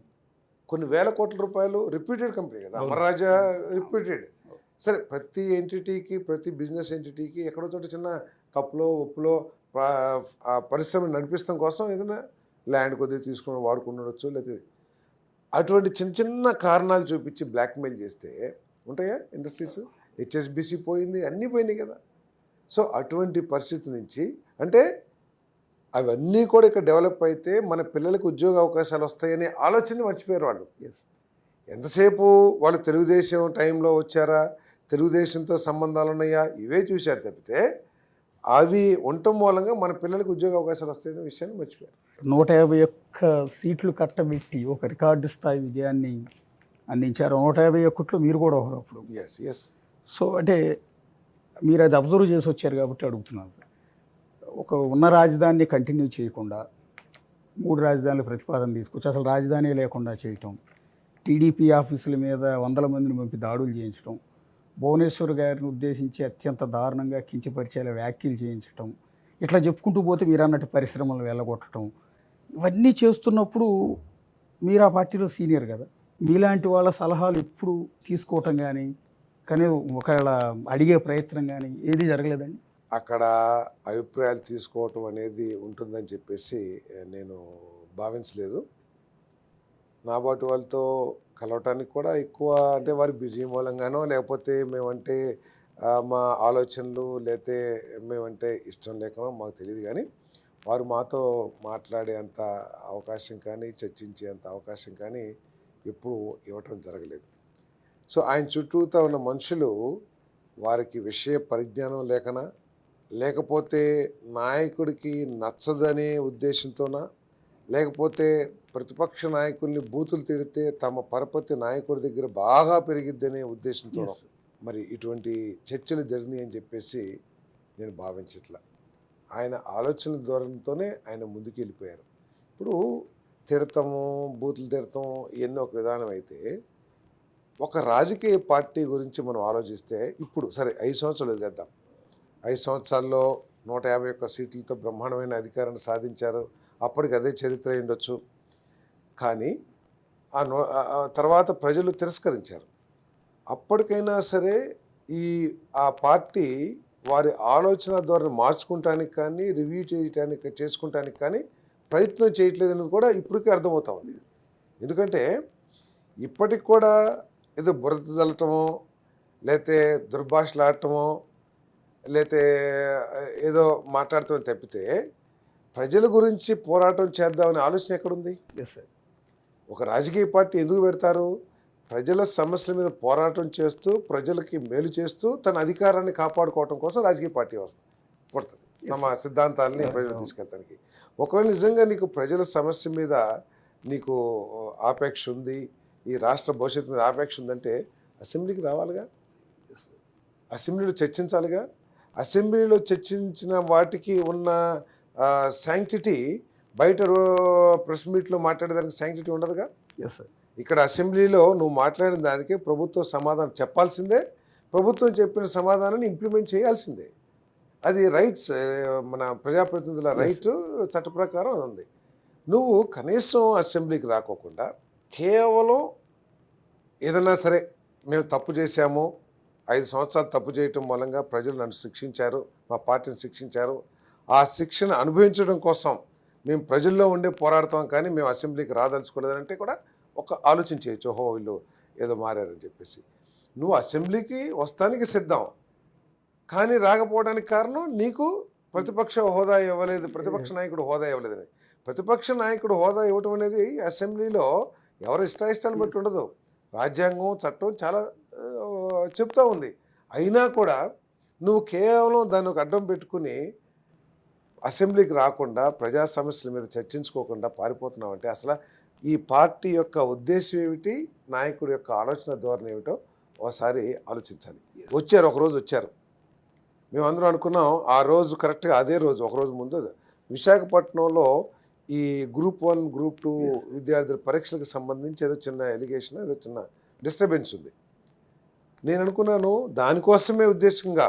కొన్ని వేల కోట్ల రూపాయలు, రిప్యూటెడ్ కంపెనీ కదా అమర్రాజా, రిప్యూటెడ్. సరే, ప్రతి ఎంటిటీకి ప్రతి బిజినెస్ ఎంటిటీకి ఎక్కడో చోట చిన్న తప్పులో ఒప్పులో ఆ పరిశ్రమను నడిపిస్తాం కోసం ఏదైనా ల్యాండ్ కొద్దిగా తీసుకుని వాడుకుండొచ్చు, లేకపోతే అటువంటి చిన్న చిన్న కారణాలు చూపించి బ్లాక్మెయిల్ చేస్తే ఉంటాయా ఇండస్ట్రీస్? హెచ్ఎస్బిసి పోయింది, అన్నీ పోయినాయి కదా. సో అటువంటి పరిస్థితి నుంచి అంటే అవన్నీ కూడా ఇక్కడ డెవలప్ అయితే మన పిల్లలకు ఉద్యోగ అవకాశాలు వస్తాయనే ఆలోచన మర్చిపోయారు వాళ్ళు. ఎంతసేపు వాళ్ళు తెలుగుదేశం టైంలో వచ్చారా, తెలుగుదేశంతో సంబంధాలు ఉన్నాయా, ఇవే చూశారు తప్పితే అవి ఉండటం మూలంగా మన పిల్లలకు ఉద్యోగ అవకాశాలు వస్తాయనే విషయాన్ని మర్చిపోయారు. 151 సీట్లు కట్టబెట్టి ఒక రికార్డు స్థాయి విజయాన్ని అందించారు. 151లో మీరు కూడా ఒకరు అప్పుడు. ఎస్. సో అంటే మీరు అది అబ్జర్వ్ చేసి వచ్చారు కాబట్టి అడుగుతున్నాను. ఒక ఉన్న రాజధానిని కంటిన్యూ చేయకుండా 3 రాజధానుల ప్రతిపాదన తీసుకొచ్చి అసలు రాజధాని లేకుండా చేయటం, టీడీపీ ఆఫీసుల మీద వందల మందిని పంపి దాడులు చేయించడం, భువనేశ్వర్ గారిని ఉద్దేశించి అత్యంత దారుణంగా కించపరిచేలా వ్యాఖ్యలు చేయించటం, ఇట్లా చెప్పుకుంటూ పోతే మీరు అన్నట్టు పరిశ్రమలు వెళ్ళగొట్టడం, ఇవన్నీ చేస్తున్నప్పుడు మీరు ఆ పార్టీలో సీనియర్ కదా, మీలాంటి వాళ్ళ సలహాలు ఎప్పుడు తీసుకోవటం కానీ ఒకవేళ అడిగే ప్రయత్నం కానీ ఏది జరగలేదండి? అక్కడ అభిప్రాయాలు తీసుకోవటం అనేది ఉంటుందని చెప్పేసి నేను భావించలేదు. నాబాటు వాళ్ళతో కలవటానికి కూడా ఎక్కువ అంటే వారి బిజీ మూలంగానో లేకపోతే మేమంటే మా ఆలోచనలు లేకపోతే మేమంటే ఇష్టం లేకనో మాకు తెలియదు, కానీ వారు మాతో మాట్లాడే అంత అవకాశం కానీ చర్చించే అంత అవకాశం కానీ ఎప్పుడు ఇవ్వటం జరగలేదు. సో ఆయన చుట్టూతో ఉన్న మనుషులు వారికి విషయ పరిజ్ఞానం లేకనా, లేకపోతే నాయకుడికి నచ్చదనే ఉద్దేశంతోనా, లేకపోతే ప్రతిపక్ష నాయకుల్ని బూతులు తిడితే తమ పరపతి నాయకుడి దగ్గర బాగా పెరిగిద్దనే ఉద్దేశంతో మరి ఇటువంటి చర్చలు జరిగినాయి అని చెప్పేసి నేను భావించట్లా. ఆయన ఆలోచనల ధోరణితోనే ఆయన ముందుకు వెళ్ళిపోయారు. ఇప్పుడు తిడతాము, బూతులు తిడతాము ఇవన్నీ ఒక విధానం అయితే, ఒక రాజకీయ పార్టీ గురించి మనం ఆలోచిస్తే ఇప్పుడు సరే 5 సంవత్సరాలు వదిలేద్దాం. 5 సంవత్సరాల్లో 151 సీట్లతో బ్రహ్మాండమైన అధికారాన్ని సాధించారు. అప్పటికి అదే చరిత్ర ఉండొచ్చు, కానీ ఆ తర్వాత ప్రజలు తిరస్కరించారు. అప్పటికైనా సరే ఆ పార్టీ వారి ఆలోచన ద్వారా మార్చుకుంటానికి కానీ రివ్యూ చేసుకుంటానికి కానీ ప్రయత్నం చేయట్లేదు అనేది కూడా ఇప్పటికీ అర్థమవుతా ఉంది. ఎందుకంటే ఇప్పటికి కూడా ఏదో బురద చల్లటమో లేకపోతే దుర్భాషలాడటమో లేకపోతే ఏదో మాట్లాడటం తప్పితే ప్రజల గురించి పోరాటం చేద్దామనే ఆలోచన ఎక్కడుంది? ఒక రాజకీయ పార్టీ ఎందుకు పెడతారు? ప్రజల సమస్యల మీద పోరాటం చేస్తూ ప్రజలకి మేలు చేస్తూ తన అధికారాన్ని కాపాడుకోవటం కోసం రాజకీయ పార్టీ పుడుతుంది, తమ సిద్ధాంతాలని ప్రజలు తీసుకెళ్తానికి. ఒకవేళ నిజంగా నీకు ప్రజల సమస్య మీద నీకు ఆపేక్ష ఉంది, ఈ రాష్ట్ర భవిష్యత్తు మీద ఆపేక్ష ఉందంటే అసెంబ్లీకి రావాలిగా, అసెంబ్లీలో చర్చించాలిగా. అసెంబ్లీలో చర్చించిన వాటికి ఉన్న శాంక్టిటీ బయట ప్రెస్ మీట్లో మాట్లాడేదానికి శాంక్టిటీ ఉండదుగా. ఇక్కడ అసెంబ్లీలో నువ్వు మాట్లాడిన దానికి ప్రభుత్వం సమాధానం చెప్పాల్సిందే, ప్రభుత్వం చెప్పిన సమాధానాన్ని ఇంప్లిమెంట్ చేయాల్సిందే. అది రైట్స్, మన ప్రజాప్రతినిధుల రైట్, చట్ట ప్రకారం ఉంది. నువ్వు కనీసం అసెంబ్లీకి రాకోకుండా కేవలం ఏదన్నా సరే మేము తప్పు చేశాము, 5 సంవత్సరాలు తప్పు చేయటం మూలంగా ప్రజలు నన్ను శిక్షించారు, మా పార్టీని శిక్షించారు, ఆ శిక్షను అనుభవించడం కోసం మేము ప్రజల్లో ఉండే పోరాడతాం కానీ మేము అసెంబ్లీకి రాదలుచుకోలేదంటే కూడా ఒక ఆలోచన చేయొచ్చు, ఓహో వీళ్ళు ఏదో మారారని చెప్పేసి. నువ్వు అసెంబ్లీకి వస్తానికి సిద్ధం, కానీ రాకపోవడానికి కారణం నీకు ప్రతిపక్ష హోదా ఇవ్వలేదు, ప్రతిపక్ష నాయకుడు హోదా ఇవ్వలేదని. ప్రతిపక్ష నాయకుడు హోదా ఇవ్వటం అనేది అసెంబ్లీలో ఎవరి ఇష్టాయిష్టాలు బట్టి ఉండదు. రాజ్యాంగం, చట్టం చాలా చెప్తా ఉంది. అయినా కూడా నువ్వు కేవలం దాన్ని ఒక అడ్డం పెట్టుకుని అసెంబ్లీకి రాకుండా ప్రజా సమస్యల మీద చర్చించుకోకుండా పారిపోతున్నావు అంటే అసలు ఈ పార్టీ యొక్క ఉద్దేశం ఏమిటి, నాయకుడి యొక్క ఆలోచన ధోరణి ఏమిటో ఒకసారి ఆలోచించాలి. వచ్చారు, ఒకరోజు వచ్చారు, మేమందరం అనుకున్నాం ఆ రోజు కరెక్ట్గా అదే రోజు ఒకరోజు ముందు విశాఖపట్నంలో ఈ గ్రూప్ 1 గ్రూప్ 2 విద్యార్థుల పరీక్షలకు సంబంధించి ఏదో చిన్న ఎలిగేషన్, ఏదో చిన్న డిస్టర్బెన్స్ ఉంది. నేను అనుకున్నాను దానికోసమే ఉద్దేశంగా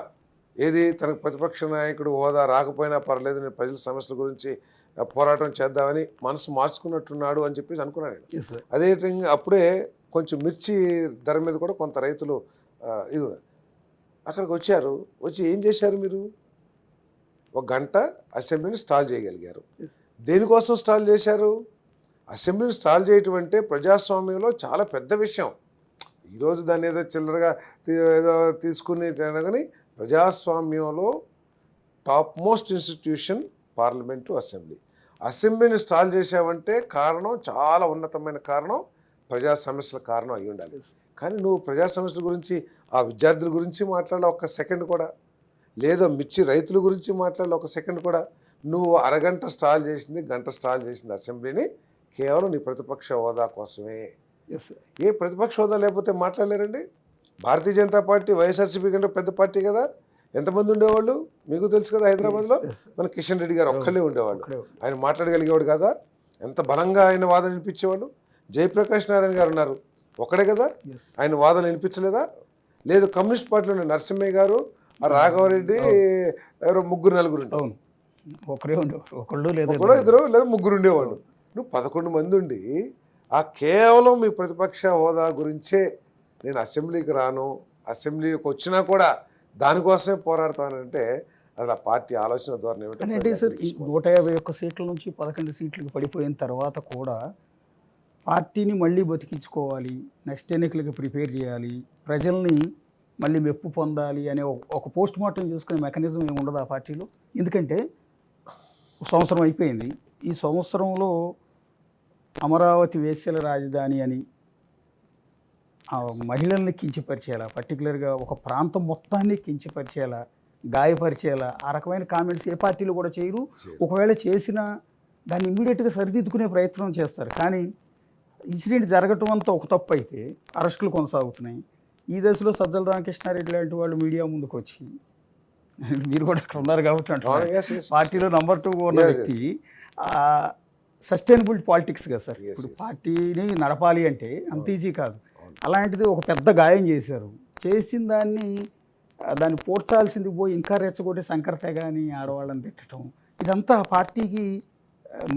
ఏది తనకు ప్రతిపక్ష నాయకుడు హోదా రాకపోయినా పర్లేదు, నేను ప్రజల సమస్యల గురించి పోరాటం చేద్దామని మనసు మార్చుకున్నట్టున్నాడు అని చెప్పేసి అనుకున్నాను నేను. అదే విధంగా అప్పుడే కొంచెం మిర్చి ధర మీద కూడా కొంత రైతులు ఇది అక్కడికి వచ్చారు. వచ్చి ఏం చేశారు మీరు? 1 గంట అసెంబ్లీని స్టాల్ చేయగలిగారు. దేనికోసం స్టాల్ చేశారు? అసెంబ్లీని స్టాల్ చేయటం అంటే ప్రజాస్వామ్యంలో చాలా పెద్ద విషయం. ఈరోజు దాన్ని ఏదో చిల్లరగా ఏదో తీసుకుని కానీ ప్రజాస్వామ్యంలో top most institution parliament, assembly. అసెంబ్లీని స్టాల్ చేసావంటే కారణం చాలా ఉన్నతమైన కారణం, ప్రజా సమస్యల కారణం అయి ఉండాలి. కానీ నువ్వు ప్రజా సమస్యల గురించి, ఆ విద్యార్థుల గురించి మాట్లాడాలి 1 సెకండ్ కూడా, లేదా మిర్చి రైతుల గురించి మాట్లాడాలి 1 సెకండ్ కూడా. నువ్వు అరగంట స్టాల్ చేసింది, గంట స్టాల్ చేసింది అసెంబ్లీని కేవలం నీ ప్రతిపక్ష హోదా కోసమే. ఏ ప్రతిపక్ష హోదా లేకపోతే మాట్లాడలేరండి? భారతీయ జనతా పార్టీ వైఎస్ఆర్సీపీ కంటే పెద్ద పార్టీ కదా. ఎంతమంది ఉండేవాళ్ళు మీకు తెలుసు కదా. హైదరాబాద్లో మన కిషన్ రెడ్డి గారు ఒక్కళ్ళే ఉండేవాళ్ళు. ఆయన మాట్లాడగలిగేవాడు కదా. ఎంత బలంగా ఆయన వాదన వినిపించేవాళ్ళు. జయప్రకాష్ నారాయణ గారు ఉన్నారు, ఒక్కడే కదా. ఆయన వాదన వినిపించలేదా? లేదు, కమ్యూనిస్ట్ పార్టీలో నరసింహయ్య గారు, రాఘవరెడ్డి, ఎవరో 3-4 ఒకరే ఉండేవారు, ఒకళ్ళు లేదా 2 లేదా 3 ఉండేవాళ్ళు. నువ్వు 11 మంది ఉండి ఆ కేవలం మీ ప్రతిపక్ష హోదా గురించే నేను అసెంబ్లీకి రాను, అసెంబ్లీకి వచ్చినా కూడా దానికోసమే పోరాడతానంటే అసలు ఆ పార్టీ ఆలోచన ధోరణి ఏమిటంటే సార్, ఈ 151 సీట్ల నుంచి 11 సీట్లకు పడిపోయిన తర్వాత కూడా పార్టీని మళ్ళీ బతికించుకోవాలి, నెక్స్ట్ ఎన్నికలకి ప్రిపేర్ చేయాలి, ప్రజల్ని మళ్ళీ మెప్పు పొందాలి అనే ఒక పోస్ట్ మార్టం చేసుకునే మెకానిజం ఏమి ఉండదు ఆ పార్టీలో. ఎందుకంటే 1 సంవత్సరం అయిపోయింది. ఈ సంవత్సరంలో అమరావతి వేశ్యల రాజధాని అని ఆ మహిళల్ని కించపరిచేలా, పర్టికులర్గా ఒక ప్రాంతం మొత్తాన్ని కించపరిచేలా, గాయపరిచేలా ఆ రకమైన కామెంట్స్ ఏ పార్టీలు కూడా చేయరు. ఒకవేళ చేసినా దాన్ని ఇమ్మీడియట్గా సరిదిద్దుకునే ప్రయత్నం చేస్తారు. కానీ ఇన్సిడెంట్ జరగటం అంతా ఒక తప్పు అయితే అరెస్టులు కొనసాగుతున్నాయి. ఈ దశలో సజ్జల రామకృష్ణారెడ్డి లాంటి వాళ్ళు మీడియా ముందుకు వచ్చి, మీరు కూడా అక్కడ ఉన్నారు కాబట్టి అంటున్నారు, పార్టీలో నెంబర్ 2 ఉన్న వ్యక్తి, సస్టైనబుల్ పాలిటిక్స్ కదా సార్. ఇప్పుడు పార్టీని నడపాలి అంటే అంత ఈజీ కాదు. అలాంటిది ఒక పెద్ద గాయం చేశారు. చేసిన దాన్ని పోర్చాల్సింది పోయి ఇంకా రెచ్చగొట్టి శంకర్ తెగ అని ఆడవాళ్ళని తిట్టడం, ఇదంతా పార్టీకి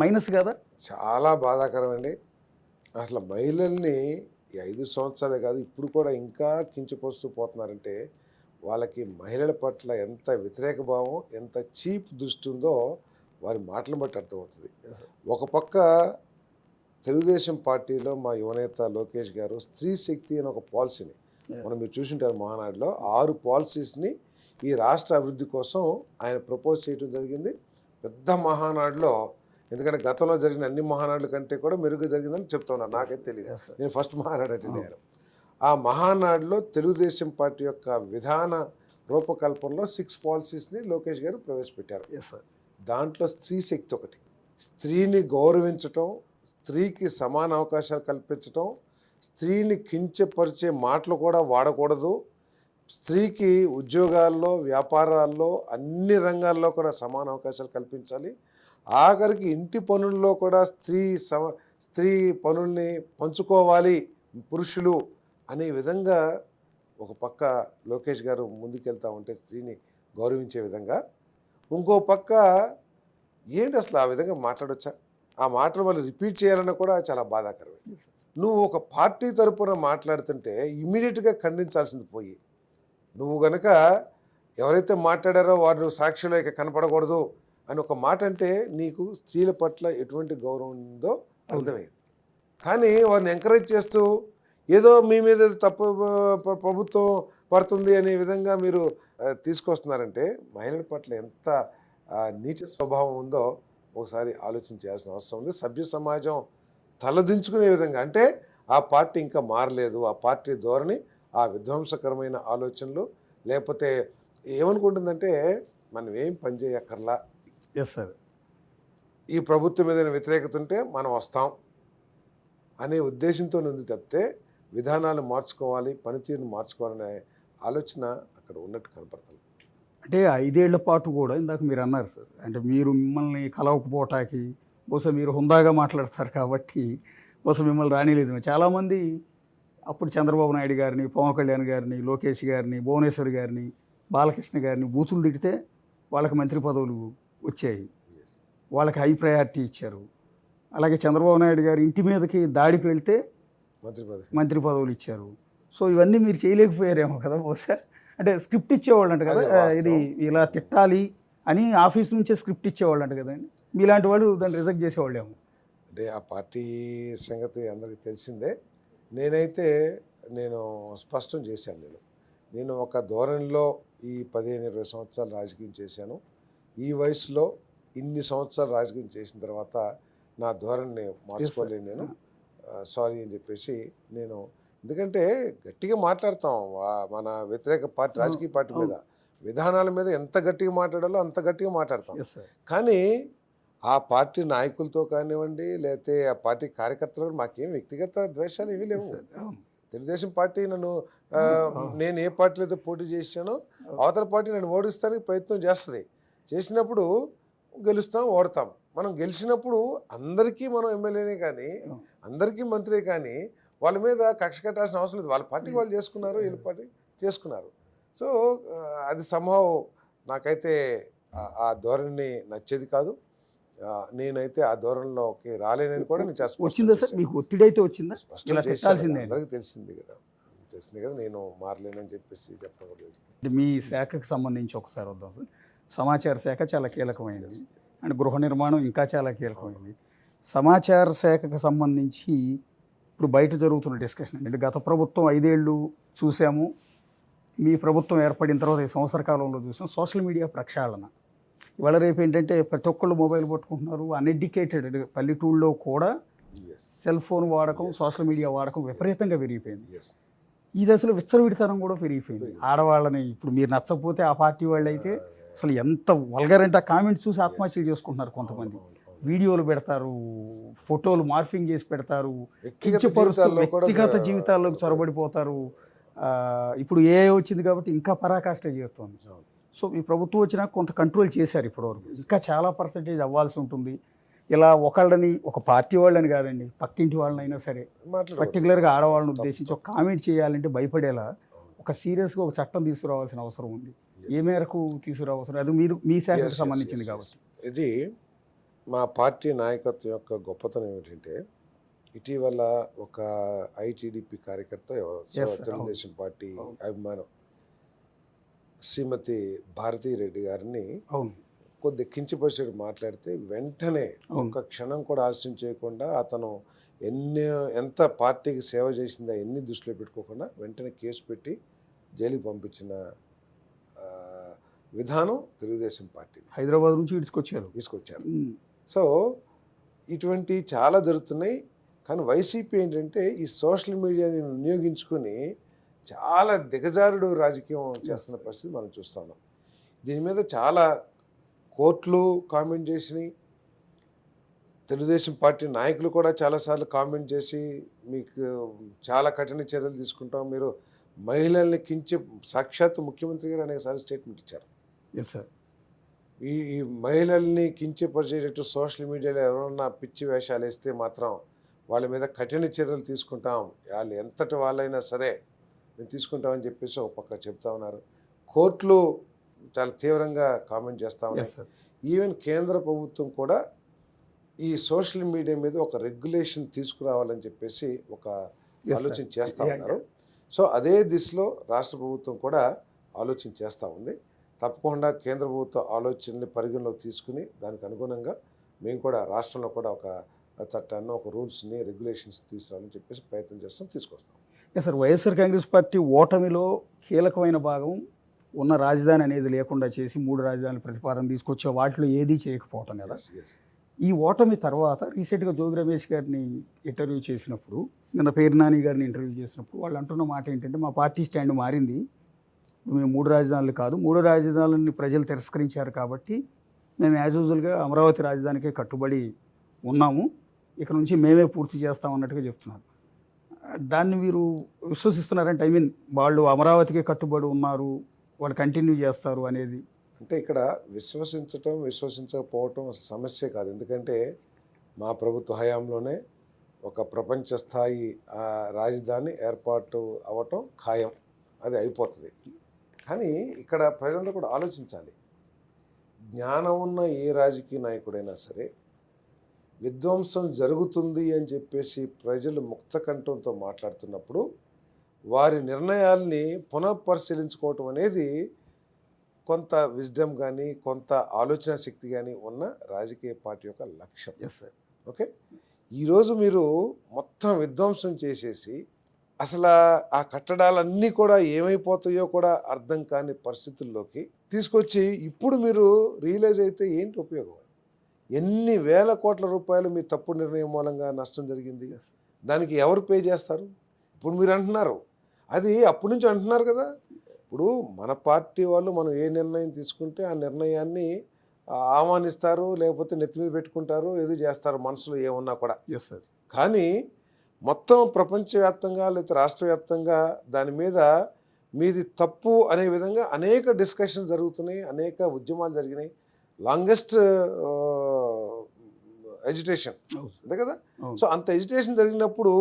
మైనస్ కదా. చాలా బాధాకరం అండి. అసలు మహిళల్ని ఈ 5 సంవత్సరాలే కాదు ఇప్పుడు కూడా ఇంకా కించపరుస్తూ పోతున్నారంటే వాళ్ళకి మహిళల పట్ల ఎంత వ్యతిరేక భావం, ఎంత చీప్ దృష్టి ఉందో వారి మాటలను బట్టి అర్థమవుతుంది. ఒక పక్క తెలుగుదేశం పార్టీలో మా యువనేత లోకేష్ గారు స్త్రీ శక్తి అనే ఒక పాలసీని, మనం మీరు చూసింటారు మహానాడులో 6 పాలసీస్ని ఈ రాష్ట్ర అభివృద్ధి కోసం ఆయన ప్రపోజ్ చేయడం జరిగింది. పెద్ద మహానాడులో, ఎందుకంటే గతంలో జరిగిన అన్ని మహానాడుల కంటే కూడా మెరుగ్గా జరిగిందని చెప్తున్నారు. నాకైతే తెలియదు, నేను ఫస్ట్ మహానాడు అటెండ్ అయ్యాను. ఆ మహానాడులో తెలుగుదేశం పార్టీ యొక్క విధాన రూపకల్పనలో 6 పాలసీస్ని లోకేష్ గారు ప్రవేశపెట్టారు. దాంట్లో స్త్రీ శక్తి ఒకటి. స్త్రీని గౌరవించటం, స్త్రీకి సమాన అవకాశాలు కల్పించటం, స్త్రీని కించపరిచే మాటలు కూడా వాడకూడదు, స్త్రీకి ఉద్యోగాల్లో, వ్యాపారాల్లో, అన్ని రంగాల్లో కూడా సమాన అవకాశాలు కల్పించాలి, ఆఖరికి ఇంటి పనుల్లో కూడా స్త్రీ పనుల్ని పంచుకోవాలి పురుషులు అనే విధంగా ఒక పక్క లోకేష్ గారు ముందుకెళ్తూ ఉంటే స్త్రీని గౌరవించే విధంగా, ఇంకో పక్క ఏంటి అసలు ఆ విధంగా మాట్లాడొచ్చా? ఆ మాటలు వాళ్ళు రిపీట్ చేయాలన్నా కూడా చాలా బాధాకరమే. నువ్వు ఒక పార్టీ తరపున మాట్లాడుతుంటే ఇమ్మీడియట్గా ఖండించాల్సింది పోయి, నువ్వు గనక ఎవరైతే మాట్లాడారో వారు సాక్షిలో ఇక కనపడకూడదు అని ఒక మాట అంటే నీకు స్త్రీల పట్ల ఎటువంటి గౌరవం ఉందో అర్థమైంది. కానీ వారిని ఎంకరేజ్ చేస్తూ ఏదో మీ మీద తప్పు ప్రభుత్వం పడుతుంది అనే విధంగా మీరు తీసుకొస్తున్నారంటే మహిళల పట్ల ఎంత నీచ స్వభావం ఉందో ఒకసారి ఆలోచన చేయాల్సిన అవసరం ఉంది. సభ్య సమాజం తలదించుకునే విధంగా, అంటే ఆ పార్టీ ఇంకా మారలేదు, ఆ పార్టీ ధోరణి, ఆ విధ్వంసకరమైన ఆలోచనలు, లేకపోతే ఏమనుకుంటుందంటే మనం ఏం పని చేయక్కర్లా, ఎస్ సార్, ఈ ప్రభుత్వం మీద వ్యతిరేకత ఉంటే మనం వస్తాం అనే ఉద్దేశంతో ఉంది తప్పితే విధానాలు మార్చుకోవాలి, పనితీరును మార్చుకోవాలనే ఆలోచన అక్కడ ఉన్నట్టు కనపడుతుంది. అంటే 5 ఏళ్ల పాటు కూడా ఇందాక మీరు అన్నారు సార్, అంటే మీరు మిమ్మల్ని కలవకపోవటానికి బహుశా మీరు హుందాగా మాట్లాడతారు కాబట్టి బహుశా మిమ్మల్ని రానిలేదు. చాలామంది అప్పుడు చంద్రబాబు నాయుడు గారిని, పవన్ కళ్యాణ్ గారిని, లోకేష్ గారిని, భువనేశ్వర్ గారిని, బాలకృష్ణ గారిని బూతులు తిడితే వాళ్ళకి మంత్రి పదవులు వచ్చాయి, వాళ్ళకి హై ప్రయారిటీ ఇచ్చారు. అలాగే చంద్రబాబు నాయుడు గారు ఇంటి మీదకి దాడికి వెళ్తే మంత్రి పదవులు ఇచ్చారు. సో ఇవన్నీ మీరు చేయలేకపోయారేమో కదా బహుశా. అంటే స్క్రిప్ట్ ఇచ్చేవాళ్ళు అంట కదా, ఇది ఇలా తిట్టాలి అని ఆఫీస్ నుంచే స్క్రిప్ట్ ఇచ్చేవాళ్ళు అంట కదండి. మీలాంటి వాళ్ళు దాన్ని రిజెక్ట్ చేసేవాళ్ళేమో. అంటే ఆ పార్టీ సంగతి అందరికీ తెలిసిందే. నేనైతే స్పష్టం చేశాను. నేను ఒక ధోరణిలో ఈ 15-20 సంవత్సరాలు రాజకీయం చేశాను. ఈ వయసులో ఇన్ని సంవత్సరాలు రాజకీయం చేసిన తర్వాత నా ధోరణిని మార్చుకోలేను నేను, సారీ అని చెప్పేసి నేను, ఎందుకంటే గట్టిగా మాట్లాడతాం మన వ్యతిరేక పార్టీ, రాజకీయ పార్టీ మీద, విధానాల మీద ఎంత గట్టిగా మాట్లాడాలో అంత గట్టిగా మాట్లాడతాం. కానీ ఆ పార్టీ నాయకులతో కానివ్వండి, లేకపోతే ఆ పార్టీ కార్యకర్తలు మాకేం వ్యక్తిగత ద్వేషాలు ఇవి లేవు. తెలుగుదేశం పార్టీ నేను ఏ పార్టీలో అయితే పోటీ చేశానో అవతల పార్టీ నన్ను ఓడిస్తానికి ప్రయత్నం చేస్తుంది. చేసినప్పుడు గెలుస్తాం, ఓడతాం. మనం గెలిచినప్పుడు అందరికీ మనం ఎమ్మెల్యేనే కానీ, అందరికీ మంత్రే కానీ వాళ్ళ మీద కక్ష కట్టాల్సిన అవసరం లేదు. వాళ్ళ పార్టీకి వాళ్ళు చేసుకున్నారు, వీళ్ళ పార్టీ చేసుకున్నారు. సో అది సంభవం నాకైతే ఆ ధోరణి నచ్చేది కాదు. నేనైతే ఆ ధోరణిలోకి రాలేనని కూడా నేను వచ్చిందా సార్? మీకు ఒత్తిడి అయితే వచ్చిందా? అందరికీ తెలిసింది కదా నేను మారలేనని చెప్పేసి చెప్పకూడదు. మీ శాఖకు సంబంధించి ఒకసారి వద్దాం సార్. సమాచార శాఖ చాలా కీలకమైనది అండ్ గృహ నిర్మాణం ఇంకా చాలా కీలకమైనది. సమాచార శాఖకు సంబంధించి ఇప్పుడు బయట జరుగుతున్న డిస్కషన్ అంటే గత ప్రభుత్వం 5 ఏళ్ళు చూసాము, మీ ప్రభుత్వం ఏర్పడిన తర్వాత ఈ సంవత్సర కాలంలో చూసాం సోషల్ మీడియా ప్రక్షాళన. ఇవాళ రేపు ఏంటంటే ప్రతి ఒక్కళ్ళు మొబైల్ పట్టుకుంటున్నారు. అన్ఎడ్యుకేటెడ్ పల్లెటూళ్ళలో కూడా సెల్ ఫోన్ వాడకం, సోషల్ మీడియా వాడకం విపరీతంగా పెరిగిపోయింది. ఈ దశలో విచ్చలవిడితనం కూడా పెరిగిపోయింది. ఆడవాళ్ళని ఇప్పుడు మీరు నచ్చకపోతే ఆ పార్టీ వాళ్ళు అయితే అసలు ఎంత వల్గర్ అంటే ఆ కామెంట్స్ చూసి ఆత్మహత్య చేసుకుంటున్నారు. కొంతమంది వీడియోలు పెడతారు, ఫోటోలు మార్ఫింగ్ చేసి పెడతారు, వ్యక్తిగత జీవితాల్లోకి చొరబడిపోతారు. ఇప్పుడు ఏ వచ్చింది కాబట్టి ఇంకా పరాకాష్ట చేస్తుంది. సో ఈ ప్రభుత్వం వచ్చినా కొంత కంట్రోల్ చేశారు ఇప్పటివరకు. ఇంకా చాలా పర్సెంటేజ్ అవ్వాల్సి ఉంటుంది. ఇలా ఒకళ్ళని, ఒక పార్టీ వాళ్ళని కాదండి, పక్కింటి వాళ్ళనైనా సరే పర్టికులర్గా ఆడవాళ్ళని ఉద్దేశించి ఒక కామెంట్ చేయాలంటే భయపడేలా ఒక సీరియస్గా ఒక చట్టం తీసుకురావాల్సిన అవసరం ఉంది. ఏ మేరకు తీసుకురావాల్సిన, అది మీరు మీ శాఖకు సంబంధించింది కాబట్టి. ఇది మా పార్టీ నాయకత్వం యొక్క గొప్పతనం ఏమిటంటే, ఇటీవల ఒక ఐటీడీపీ కార్యకర్త, తెలుగుదేశం పార్టీ అభిమానం శ్రీమతి భారతీరెడ్డి గారిని కొద్ది కించపరిచేట్టు మాట్లాడితే వెంటనే ఒక క్షణం కూడా ఆలస్యం చేయకుండా అతను ఎంత పార్టీకి సేవ చేసిందో ఎన్ని దృష్టిలో పెట్టుకోకుండా వెంటనే కేసు పెట్టి జైలుకి పంపించిన విధానం తెలుగుదేశం పార్టీ. హైదరాబాద్ నుంచి తీసుకొచ్చారు. సో ఇటువంటి చాలా జరుగుతున్నాయి. కానీ వైసీపీ ఏంటంటే ఈ సోషల్ మీడియాని వినియోగించుకొని చాలా దిగజారుడు రాజకీయం చేస్తున్న పరిస్థితి మనం చూస్తున్నాం. దీని మీద చాలా కోర్టులు కామెంట్ చేసినాయి. తెలుగుదేశం పార్టీ నాయకులు కూడా చాలాసార్లు కామెంట్ చేసి మీకు చాలా కఠిన చర్యలు తీసుకుంటాం, మీరు మహిళల్ని సాక్షాత్తు ముఖ్యమంత్రి గారు అనేకసార్లు స్టేట్మెంట్ ఇచ్చారు. ఈ మహిళల్ని కించపరిచేటట్టు సోషల్ మీడియాలో ఎవరన్నా పిచ్చి వేషాలు వేస్తే మాత్రం వాళ్ళ మీద కఠిన చర్యలు తీసుకుంటాం, వాళ్ళు ఎంతటి వాళ్ళైనా సరే మేము తీసుకుంటామని చెప్పేసి ఒక పక్క చెప్తా ఉన్నారు. కోర్టులు చాలా తీవ్రంగా కామెంట్ చేస్తూ ఉన్నాయి. ఈవెన్ కేంద్ర ప్రభుత్వం కూడా ఈ సోషల్ మీడియా మీద ఒక రెగ్యులేషన్ తీసుకురావాలని చెప్పేసి ఒక ఆలోచన చేస్తూ ఉన్నారు. సో అదే దిశలో రాష్ట్ర ప్రభుత్వం కూడా ఆలోచన చేస్తూ ఉంది. తప్పకుండా కేంద్ర ప్రభుత్వ ఆలోచనని పరిగణలోకి తీసుకుని దానికి అనుగుణంగా మేము కూడా రాష్ట్రంలో కూడా ఒక చట్టాన్ని, ఒక రూల్స్ని, రెగ్యులేషన్స్ తీసుకురావాలని చెప్పేసి ప్రయత్నం తీసుకొస్తాం. సార్ వైఎస్ఆర్ కాంగ్రెస్ పార్టీ ఓటమిలో కీలకమైన భాగం ఉన్న రాజధాని అనేది లేకుండా చేసి 3 రాజధానుల ప్రతిపాదన తీసుకొచ్చే వాటిలో ఏదీ చేయకపోవటం కదా. ఈ ఓటమి తర్వాత రీసెంట్గా జోగి రమేష్ గారిని ఇంటర్వ్యూ చేసినప్పుడు, నిన్న పేరు నాని గారిని ఇంటర్వ్యూ చేసినప్పుడు వాళ్ళు అంటున్న మాట ఏంటంటే, మా పార్టీ స్టాండ్ మారింది, మేము 3 రాజధానులు కాదు, 3 రాజధానులని ప్రజలు తిరస్కరించారు కాబట్టి మేము యాజ్ యూజువల్గా అమరావతి రాజధానికే కట్టుబడి ఉన్నాము, ఇక నుంచి మేమే పూర్తి చేస్తాం అన్నట్టుగా చెప్తున్నారు. దాన్ని మీరు విశ్వసిస్తున్నారంటే, ఐ మీన్ వాళ్ళు అమరావతికే కట్టుబడి ఉన్నారు, వాళ్ళు కంటిన్యూ చేస్తారు అనేది? అంటే ఇక్కడ విశ్వసించటం విశ్వసించకపోవటం సమస్య కాదు. ఎందుకంటే మా ప్రభుత్వ హయాంలోనే ఒక ప్రపంచ స్థాయి రాజధాని ఏర్పాటు అవ్వటం ఖాయం, అది అయిపోతుంది. కానీ ఇక్కడ ప్రజలందరూ కూడా ఆలోచించాలి. జ్ఞానం ఉన్న ఏ రాజకీయ నాయకుడైనా సరే విధ్వంసం జరుగుతుంది అని చెప్పేసి ప్రజలు ముక్త కంఠంతో మాట్లాడుతున్నప్పుడు వారి నిర్ణయాల్ని పునఃపరిశీలించుకోవటం అనేది కొంత విజ్డమ్ కానీ కొంత ఆలోచన శక్తి కానీ ఉన్న రాజకీయ పార్టీ యొక్క లక్ష్యం. ఓకే, ఈరోజు మీరు మొత్తం విధ్వంసం చేసేసి అసలు ఆ కట్టడాలన్నీ కూడా ఏమైపోతాయో కూడా అర్థం కాని పరిస్థితుల్లోకి తీసుకొచ్చి ఇప్పుడు మీరు రియలైజ్ అయితే ఏంటి ఉపయోగం? ఎన్ని వేల కోట్ల రూపాయలు మీ తప్పుడు నిర్ణయం మూలంగా నష్టం జరిగింది, దానికి ఎవరు పే చేస్తారు? ఇప్పుడు మీరు అంటున్నారు, అది అప్పటి నుంచి అంటున్నారు కదా. ఇప్పుడు మన పార్టీ వాళ్ళు మనం ఏ నిర్ణయం తీసుకుంటే ఆ నిర్ణయాన్ని ఆహ్వానిస్తారు, లేకపోతే నెత్తి మీద పెట్టుకుంటారు, ఏది చేస్తారు మనసులో ఏమున్నా కూడా. కానీ మొత్తం ప్రపంచవ్యాప్తంగా లేకపోతే రాష్ట్ర వ్యాప్తంగా దాని మీద మీది తప్పు అనే విధంగా అనేక డిస్కషన్స్ జరుగుతున్నాయి, అనేక ఉద్యమాలు జరిగినాయి, లాంగెస్ట్ ఎడ్యుటేషన్ అంతే కదా. సో అంత ఎడ్యుటేషన్ జరిగినప్పుడు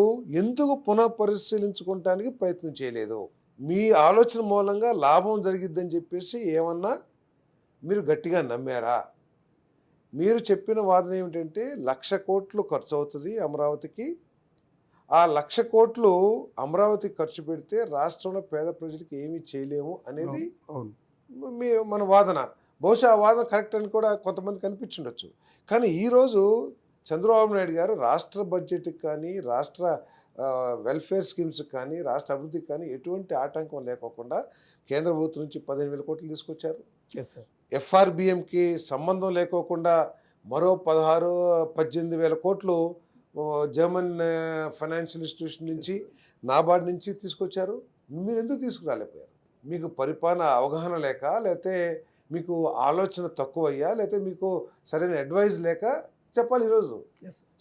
ఎందుకు పునఃపరిశీలించుకోవటానికి ప్రయత్నం చేయలేదు? మీ ఆలోచన మూలంగా లాభం జరిగిద్దని చెప్పేసి ఏమన్నా మీరు గట్టిగా నమ్మారా? మీరు చెప్పిన వాదన ఏమిటంటే 1,00,000 కోట్లు ఖర్చు అవుతుంది అమరావతికి, ఆ 1,00,000 కోట్లు అమరావతికి ఖర్చు పెడితే రాష్ట్రంలో పేద ప్రజలకు ఏమీ చేయలేము అనేది మన వాదన. బహుశా ఆ వాదన కరెక్ట్ అని కూడా కొంతమంది కనిపించుండొచ్చు. కానీ ఈరోజు చంద్రబాబు నాయుడు గారు రాష్ట్ర బడ్జెట్కి కానీ రాష్ట్ర వెల్ఫేర్ స్కీమ్స్కి కానీ రాష్ట్ర అభివృద్ధికి కానీ ఎటువంటి ఆటంకం లేకోకుండా కేంద్ర ప్రభుత్వం నుంచి 15,000 కోట్లు తీసుకొచ్చారు. ఎఫ్ఆర్బిఎంకి సంబంధం లేకోకుండా మరో 18,000 కోట్లు జర్మన్ ఫైనాన్షియల్ ఇన్స్టిట్యూషన్ నుంచి నాబార్డ్ నుంచి తీసుకొచ్చారు. మీరు ఎందుకు తీసుకురాలేకపోయారు? మీకు పరిపాలన అవగాహన లేక, లేకపోతే మీకు ఆలోచన తక్కువయ్యా, లేకపోతే మీకు సరైన అడ్వైజ్ లేక చెప్పాలి ఈరోజు.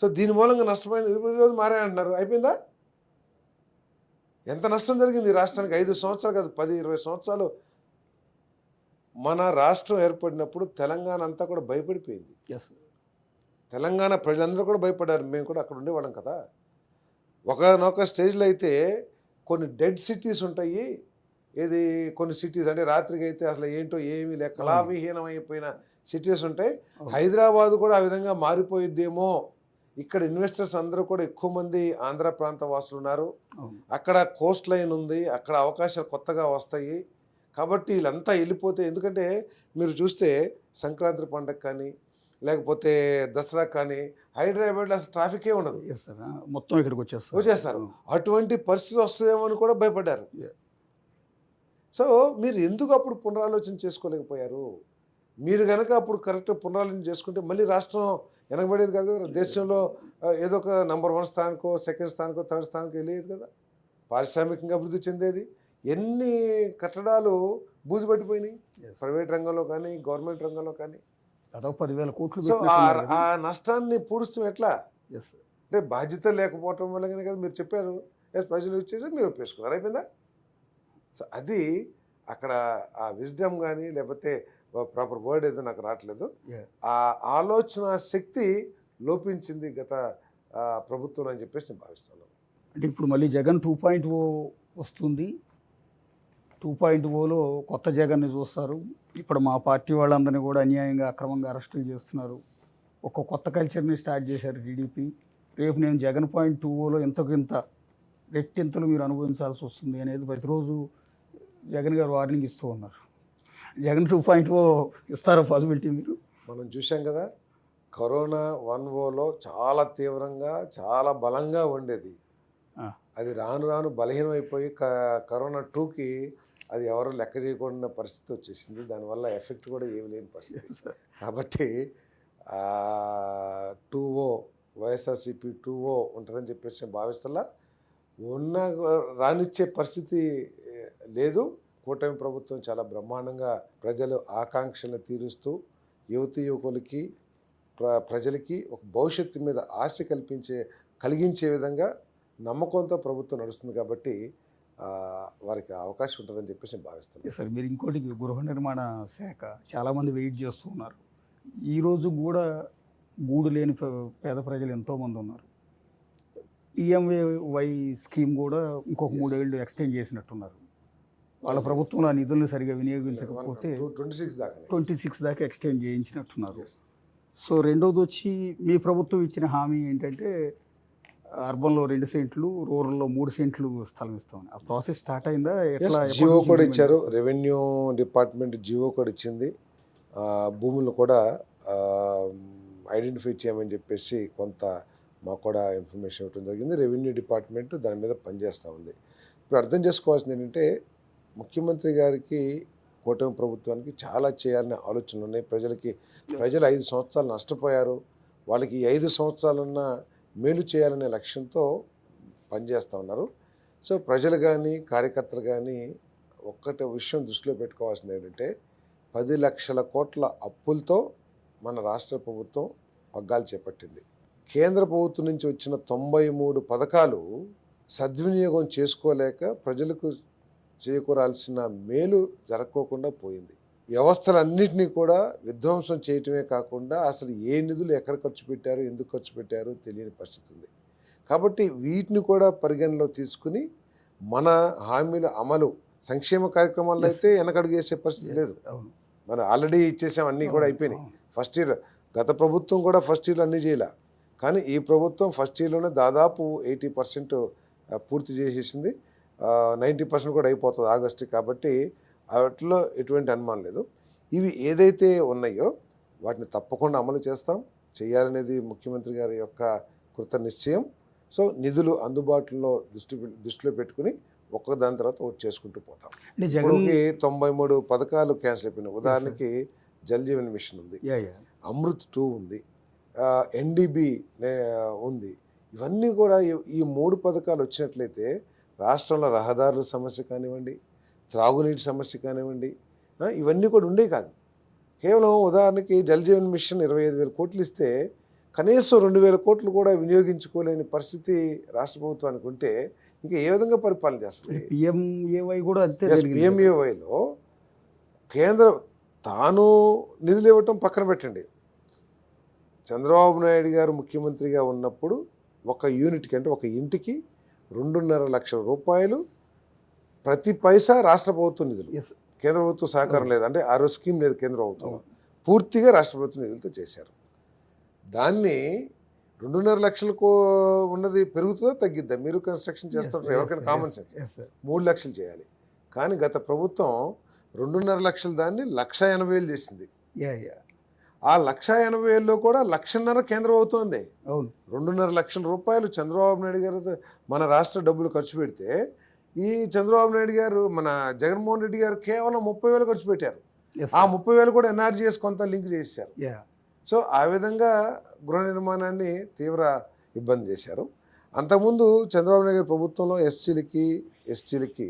సో దీని మూలంగా నష్టమైన ఈరోజు మారే అంటున్నారు, అయిపోయిందా? ఎంత నష్టం జరిగింది రాష్ట్రానికి? 5 సంవత్సరాలు కాదు, 10-20 సంవత్సరాలు. మన రాష్ట్రం ఏర్పడినప్పుడు తెలంగాణ అంతా కూడా భయపడిపోయింది. తెలంగాణ ప్రజలందరూ కూడా భయపడ్డారు, మేము కూడా అక్కడ ఉండేవాళ్ళం కదా. ఒకనొక స్టేజ్లో అయితే కొన్ని డెడ్ సిటీస్ ఉంటాయి, ఏది కొన్ని సిటీస్ అంటే రాత్రికి అయితే అసలు ఏంటో ఏమీ లేక కళావిహీనమైపోయిన సిటీస్ ఉంటాయి. హైదరాబాద్ కూడా ఆ విధంగా మారిపోయిద్దేమో. ఇక్కడ ఇన్వెస్టర్స్ అందరూ కూడా ఎక్కువ మంది ఆంధ్ర ప్రాంత వాసులు ఉన్నారు, అక్కడ కోస్ట్ లైన్ ఉంది, అక్కడ అవకాశాలు కొత్తగా వస్తాయి. కాబట్టి వీళ్ళంతా వెళ్ళిపోతే, ఎందుకంటే మీరు చూస్తే సంక్రాంతి పండగ కానీ లేకపోతే దసరా కానీ హైదరాబాద్లో అసలు ట్రాఫికే ఉండదు, మొత్తం ఇక్కడికి వచ్చేస్తారు. అటువంటి పరిస్థితి వస్తుందేమో అని కూడా భయపడ్డారు. సో మీరు ఎందుకు అప్పుడు పునరాలోచన చేసుకోలేకపోయారు? మీరు కనుక అప్పుడు కరెక్ట్గా పునరాలోచన చేసుకుంటే మళ్ళీ రాష్ట్రం వెనకబడేది కాదు కదా. దేశంలో ఏదో ఒక నెంబర్ 1 స్థానికో, 2nd స్థానికో, 3rd స్థానికో వెళ్ళేది కదా. పారిశ్రామికంగా అభివృద్ధి చెందేది. ఎన్ని కట్టడాలు బూజుపట్టిపోయినాయి ప్రైవేట్ రంగంలో కానీ గవర్నమెంట్ రంగంలో కానీ. 10,000 కోట్లు. సో ఆ నష్టాన్ని పూడుస్తాం ఎట్లా? అంటే బాధ్యత లేకపోవటం వల్ల కదా మీరు చెప్పారు, ప్రజలు వచ్చేసి మీరు ఒప్పేసుకున్నారు, అయిపోయిందా? సో అది అక్కడ ఆ విజ్డమ్ కానీ లేకపోతే ప్రాపర్ వర్డ్ ఏదో నాకు రావట్లేదు, ఆ ఆలోచన శక్తి లోపించింది గత ప్రభుత్వం అని చెప్పేసి నేను భావిస్తాను. అంటే ఇప్పుడు మళ్ళీ జగన్ 2.0 వస్తుంది, 2.0లో కొత్త జగన్ని చూస్తారు. ఇప్పుడు మా పార్టీ వాళ్ళందరినీ కూడా అన్యాయంగా అక్రమంగా అరెస్టులు చేస్తున్నారు, ఒక కొత్త కల్చర్ని స్టార్ట్ చేశారు టీడీపీ. రేపు నేను జగన్ 2.0లో ఇంతకింత రెట్టింతలు మీరు అనుభవించాల్సి వస్తుంది అనేది ప్రతిరోజు జగన్ గారు వార్నింగ్ ఇస్తూ ఉన్నారు. జగన్ 2.0 ఇస్తారా పాసిబిలిటీ మీరు? మనం చూసాం కదా, కరోనా 1.0లో చాలా తీవ్రంగా చాలా బలంగా ఉండేది. అది రాను రాను బలహీనం అయిపోయి కరోనా 2కి అది ఎవరో లెక్క చేయకుండా పరిస్థితి వచ్చేసింది. దానివల్ల ఎఫెక్ట్ కూడా ఏమి లేని పరిస్థితి. కాబట్టి 2-0 వైఎస్ఆర్సీపీ 2-0 ఉంటుందని చెప్పేసి నేను భావిస్తున్నా. ఉన్న రానిచ్చే పరిస్థితి లేదు. కూటమి ప్రభుత్వం చాలా బ్రహ్మాండంగా ప్రజలు ఆకాంక్షలను తీరుస్తూ యువతీ యువకులకి ప్రజలకి ఒక భవిష్యత్తు మీద ఆశ కలిగించే విధంగా నమ్మకంతో ప్రభుత్వం నడుస్తుంది. కాబట్టి వారికి అవకాశం ఉంటుందని చెప్పేసి నేను భావిస్తున్నాను. సార్ మీరు ఇంకోటి గృహ నిర్మాణ శాఖ చాలామంది వెయిట్ చేస్తూ ఉన్నారు. ఈరోజు కూడా గూడు లేని పేద ప్రజలు ఎంతోమంది ఉన్నారు. పిఎంఏవై స్కీమ్ కూడా ఇంకొక 3 ఏళ్ళు ఎక్స్టెండ్ చేసినట్టున్నారు. వాళ్ళ ప్రభుత్వం ఆ నిధులను సరిగా వినియోగించకపోతే 26 దాకా ఎక్స్టెండ్ చేయించినట్టున్నారు. సో రెండోది వచ్చి మీ ప్రభుత్వం ఇచ్చిన హామీ ఏంటంటే అర్బన్లో 2 సెంట్లు, రూరల్లో 3 సెంట్లు స్థలం ఇస్తామని. ఆ ప్రాసెస్ స్టార్ట్ అయిందా? ఎట్లా? జియో కూడా ఇచ్చారు. రెవెన్యూ డిపార్ట్మెంట్ జియో కూడా ఇచ్చింది. భూములను కూడా ఐడెంటిఫై చేయమని చెప్పేసి కొంత మాకు కూడా ఇన్ఫర్మేషన్ ఇవ్వడం జరిగింది. రెవెన్యూ డిపార్ట్మెంట్ దాని మీద పనిచేస్తూ ఉంది. ఇప్పుడు అర్థం చేసుకోవాల్సింది ఏంటంటే ముఖ్యమంత్రి గారికి కూటమి ప్రభుత్వానికి చాలా చేయాలనే ఆలోచనలు ఉన్నాయి. ప్రజలు 5 సంవత్సరాలు నష్టపోయారు. వాళ్ళకి ఈ 5 సంవత్సరాలన్నా మేలు చేయాలనే లక్ష్యంతో పనిచేస్తూ ఉన్నారు. సో ప్రజలు కానీ కార్యకర్తలు కానీ ఒక్కటే విషయం దృష్టిలో పెట్టుకోవాల్సింది ఏంటంటే 10 లక్షల కోట్ల అప్పులతో మన రాష్ట్ర ప్రభుత్వం పగ్గాలు చేపట్టింది. కేంద్ర ప్రభుత్వం నుంచి వచ్చిన 93 పథకాలు సద్వినియోగం చేసుకోలేక ప్రజలకు చేకూరాల్సిన మేలు జరగకోకుండా పోయింది. వ్యవస్థలన్నింటినీ కూడా విధ్వంసం చేయటమే కాకుండా అసలు ఏ నిధులు ఎక్కడ ఖర్చు పెట్టారు, ఎందుకు ఖర్చు పెట్టారో తెలియని పరిస్థితి ఉంది. కాబట్టి వీటిని కూడా పరిగణలో తీసుకుని మన హామీల అమలు సంక్షేమ కార్యక్రమాల్లో అయితే వెనకడుగు వేసే పరిస్థితి లేదు. మనం ఆల్రెడీ ఇచ్చేసాం, అన్నీ కూడా అయిపోయినాయి. ఫస్ట్ ఇయర్ గత ప్రభుత్వం కూడా ఫస్ట్ ఇయర్లో అన్నీ చేయలే, కానీ ఈ ప్రభుత్వం ఫస్ట్ ఇయర్లోనే దాదాపు 80% పూర్తి చేసేసింది. 90% కూడా అయిపోతుంది ఆగస్టు. కాబట్టి వాటిలో ఎటువంటి అనుమానం లేదు. ఇవి ఏదైతే ఉన్నాయో వాటిని తప్పకుండా అమలు చేయాలనేది ముఖ్యమంత్రి గారి యొక్క కృత నిశ్చయం. సో నిధులు అందుబాటులో దృష్టిలో పెట్టుకుని ఒక్కదాని తర్వాత ఒకటి చేసుకుంటూ పోతాం. ఇప్పటికి 93 పథకాలు క్యాన్సిల్ అయిపోయినాయి. ఉదాహరణకి జల్ జీవన్ మిషన్ ఉంది, అమృత్ 2 ఉంది, ఎన్డీబీ ఉంది. ఇవన్నీ కూడా ఈ 3 పథకాలు వచ్చినట్లయితే రాష్ట్రంలో రహదారుల సమస్య కానివ్వండి, త్రాగునీటి సమస్య కానివ్వండి, ఇవన్నీ కూడా ఉండేవి కాదు. కేవలం ఉదాహరణకి జల్ జీవన్ మిషన్ 25,000 కోట్లు ఇస్తే కనీసం 2,000 కోట్లు కూడా వినియోగించుకోలేని పరిస్థితి రాష్ట్ర ప్రభుత్వానికి ఉంటే ఇంకా ఏ విధంగా పరిపాలన చేస్తుంది? పిఎంఏవై కూడా అంతే. పిఎంఏవైలో కేంద్రం తాను నిధులు ఇవ్వటం పక్కన పెట్టండి. చంద్రబాబు నాయుడు గారు ముఖ్యమంత్రిగా ఉన్నప్పుడు ఒక యూనిట్కి అంటే ఒక ఇంటికి 2.5 లక్షల రూపాయలు ప్రతి పైసా రాష్ట్ర ప్రభుత్వం నిధులు, కేంద్ర ప్రభుత్వం సహకారం లేదు. అంటే ఆ రోజు స్కీమ్ లేదు కేంద్ర ప్రభుత్వం, పూర్తిగా రాష్ట్ర ప్రభుత్వం నిధులతో చేశారు. దాన్ని 2.5 లక్షలకు ఉన్నది పెరుగుతుందో తగ్గిద్దా? మీరు కన్స్ట్రక్షన్ చేస్తుంటారు, ఎవరికైనా కామన్ సెన్స్ 3 లక్షలు చేయాలి. కానీ గత ప్రభుత్వం 2.5 లక్షలు దాన్ని 1,80,000 చేసింది. ఆ 1,80,000లో కూడా 1,50,000 కేంద్రం అవుతోంది. 2.5 లక్షల రూపాయలు చంద్రబాబు నాయుడు గారు మన రాష్ట్ర డబ్బులు ఖర్చు పెడితే ఈ చంద్రబాబు నాయుడు గారు మన జగన్మోహన్ రెడ్డి గారు కేవలం 30,000 ఖర్చు పెట్టారు. ఆ 30,000 కూడా ఎన్ఆర్జీఎస్ కొంత లింక్ చేశారు. సో ఆ విధంగా గృహ నిర్మాణాన్ని తీవ్ర ఇబ్బంది చేశారు. అంతకుముందు చంద్రబాబు నాయుడు గారి ప్రభుత్వంలో ఎస్సీలకి ఎస్టీలకి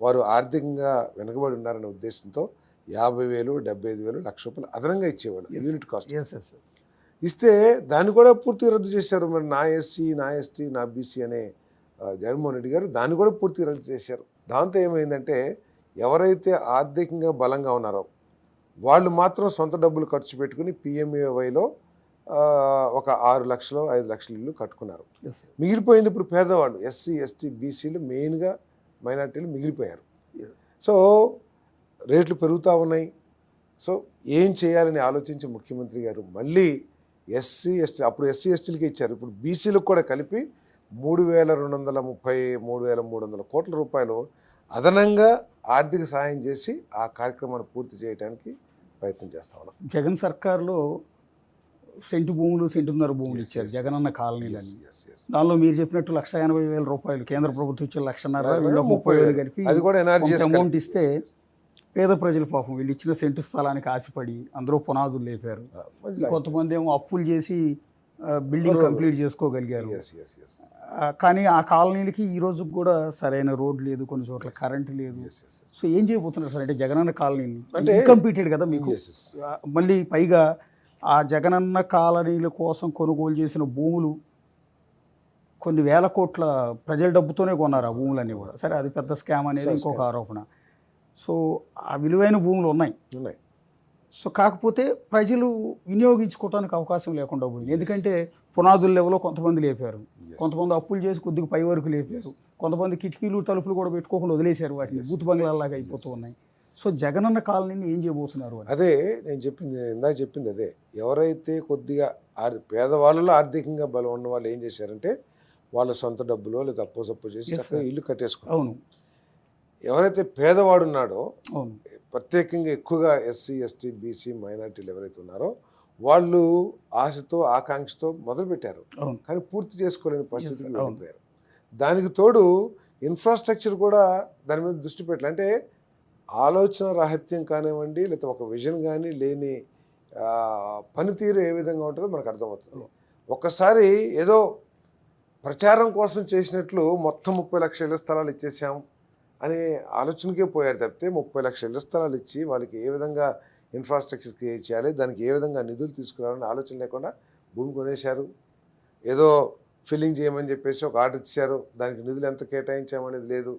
వారు ఆర్థికంగా వెనుకబడి ఉన్నారనే ఉద్దేశంతో 50,000, 75,000, ₹1,00,000 అదనంగా ఇచ్చేవాళ్ళు యూనిట్ కాస్ట్. ఇస్తే దాన్ని కూడా పూర్తిగా రద్దు చేశారు. మరి నా ఎస్సీ, నా ఎస్టీ, నా బీసీ అనే జగన్మోహన్ రెడ్డి గారు దాన్ని కూడా పూర్తిగా రద్దు చేశారు. దాంతో ఏమైందంటే ఎవరైతే ఆర్థికంగా బలంగా ఉన్నారో వాళ్ళు మాత్రం సొంత డబ్బులు ఖర్చు పెట్టుకుని పిఎంఏవైలో ఒక 6 లక్షలు 5 లక్షల ఇల్లు కట్టుకున్నారు. మిగిలిపోయింది ఇప్పుడు పేదవాళ్ళు, ఎస్సీ ఎస్టీ బీసీలు మెయిన్గా మైనార్టీలు మిగిలిపోయారు. సో రేట్లు పెరుగుతూ ఉన్నాయి. సో ఏం చేయాలని ఆలోచించి ముఖ్యమంత్రి గారు మళ్ళీ ఎస్సీ ఎస్టీ, అప్పుడు ఎస్సీ ఎస్టీలకి ఇచ్చారు, ఇప్పుడు బీసీలకు కూడా కలిపి 3,230 కోట్ల రూపాయలు అదనంగా ఆర్థిక సహాయం చేసి ఆ కార్యక్రమాన్ని పూర్తి చేయడానికి ప్రయత్నం చేస్తా ఉన్నాం. జగన్ సర్కార్లో సెంటు భూములు సెంటున్నర భూములు ఇచ్చారు జగనన్న కాలనీలని. దానిలో మీరు చెప్పినట్టు 1,80,000 రూపాయలు కేంద్ర ప్రభుత్వం ఇచ్చే 1,50,000 వీళ్ళు 30,000 కలిపి అది కూడా ఎన్ఆర్జీఎస్ అమౌంట్ ఇస్తే పేద ప్రజలు పాపం వీళ్ళు ఇచ్చిన సెంటు స్థలానికి ఆశపడి అందరూ పునాదులు లేపారు. కొంతమంది ఏమో అప్పులు చేసి బిల్డింగ్ కంప్లీట్ చేసుకోగలిగారు. కానీ ఆ కాలనీలకి ఈ రోజు కూడా సరైన రోడ్ లేదు, కొన్ని చోట్ల కరెంట్ లేదు. సో ఏం చేయబోతున్నారు సార్? అంటే జగనన్న కాలనీని అంటే ఇన్కంప్లీటెడ్ కదా మీకు, మళ్ళీ పైగా ఆ జగనన్న కాలనీల కోసం కొనుగోలు చేసిన భూములు కొన్ని వేల కోట్ల ప్రజల డబ్బుతోనే కొన్నారు ఆ భూములన్నీ కూడా. సరే అది పెద్ద స్కామ్ అనేది ఇంకొక ఆరోపణ. సో ఆ విలువైన భూములు ఉన్నాయి. సో కాకపోతే ప్రజలు వినియోగించుకోవడానికి అవకాశం లేకుండా పోయింది. ఎందుకంటే పునాదుల లెవెల్లో కొంతమంది లేపారు, కొంతమంది అప్పులు చేసి కొద్దిగా పై వరకు లేపారు, కొంతమంది కిటికీలు తలుపులు కూడా పెట్టుకోకుండా వదిలేశారు, వాటిని బూత్ బంగ్లాలాగా అయిపోతూ ఉన్నాయి. సో జగనన్న కాలనీని ఏం చేయబోతున్నారు అని అదే నేను చెప్పింది, ఇందాక చెప్పింది అదే. ఎవరైతే కొద్దిగా పేదవాళ్ళలో ఆర్థికంగా బలం ఉన్న వాళ్ళు ఏం చేశారంటే వాళ్ళ సొంత డబ్బులో లేదా అప్పు సప్పు చేసి చక్కగా ఇల్లు కట్టేసుకున్నారు. అవును. ఎవరైతే పేదవాడు ఉన్నాడో, ప్రత్యేకంగా ఎక్కువగా ఎస్సీ ఎస్టీ బీసీ మైనార్టీలు ఎవరైతే ఉన్నారో వాళ్ళు ఆశతో ఆకాంక్షతో మొదలుపెట్టారు, కానీ పూర్తి చేసుకోలేని పరిస్థితికి వెళ్ళిపోయారు. దానికి తోడు ఇన్ఫ్రాస్ట్రక్చర్ కూడా దాని మీద దృష్టి పెట్టాలి. అంటే ఆలోచన రాహిత్యం కానివ్వండి, లేకపోతే ఒక విజన్ కానీ లేని పనితీరు ఏ విధంగా ఉంటుందో మనకు అర్థమవుతుంది. ఒక్కసారి ఏదో ప్రచారం కోసం చేసినట్లు మొత్తం 30 లక్షల ఇళ్ల స్థలాలు ఇచ్చేసాం అనే ఆలోచనకే పోయారు తప్పితే 30 లక్షల ఇళ్ల స్థలాలు ఇచ్చి వాళ్ళకి ఏ విధంగా ఇన్ఫ్రాస్ట్రక్చర్ క్రియేట్ చేయాలి, దానికి ఏ విధంగా నిధులు తీసుకురావాలని ఆలోచన లేకుండా భూమి కొనేశారు. ఏదో ఫిల్లింగ్ చేయమని చెప్పేసి ఒక ఆర్డర్ ఇచ్చారు, దానికి నిధులు ఎంత కేటాయించామనేది లేదు.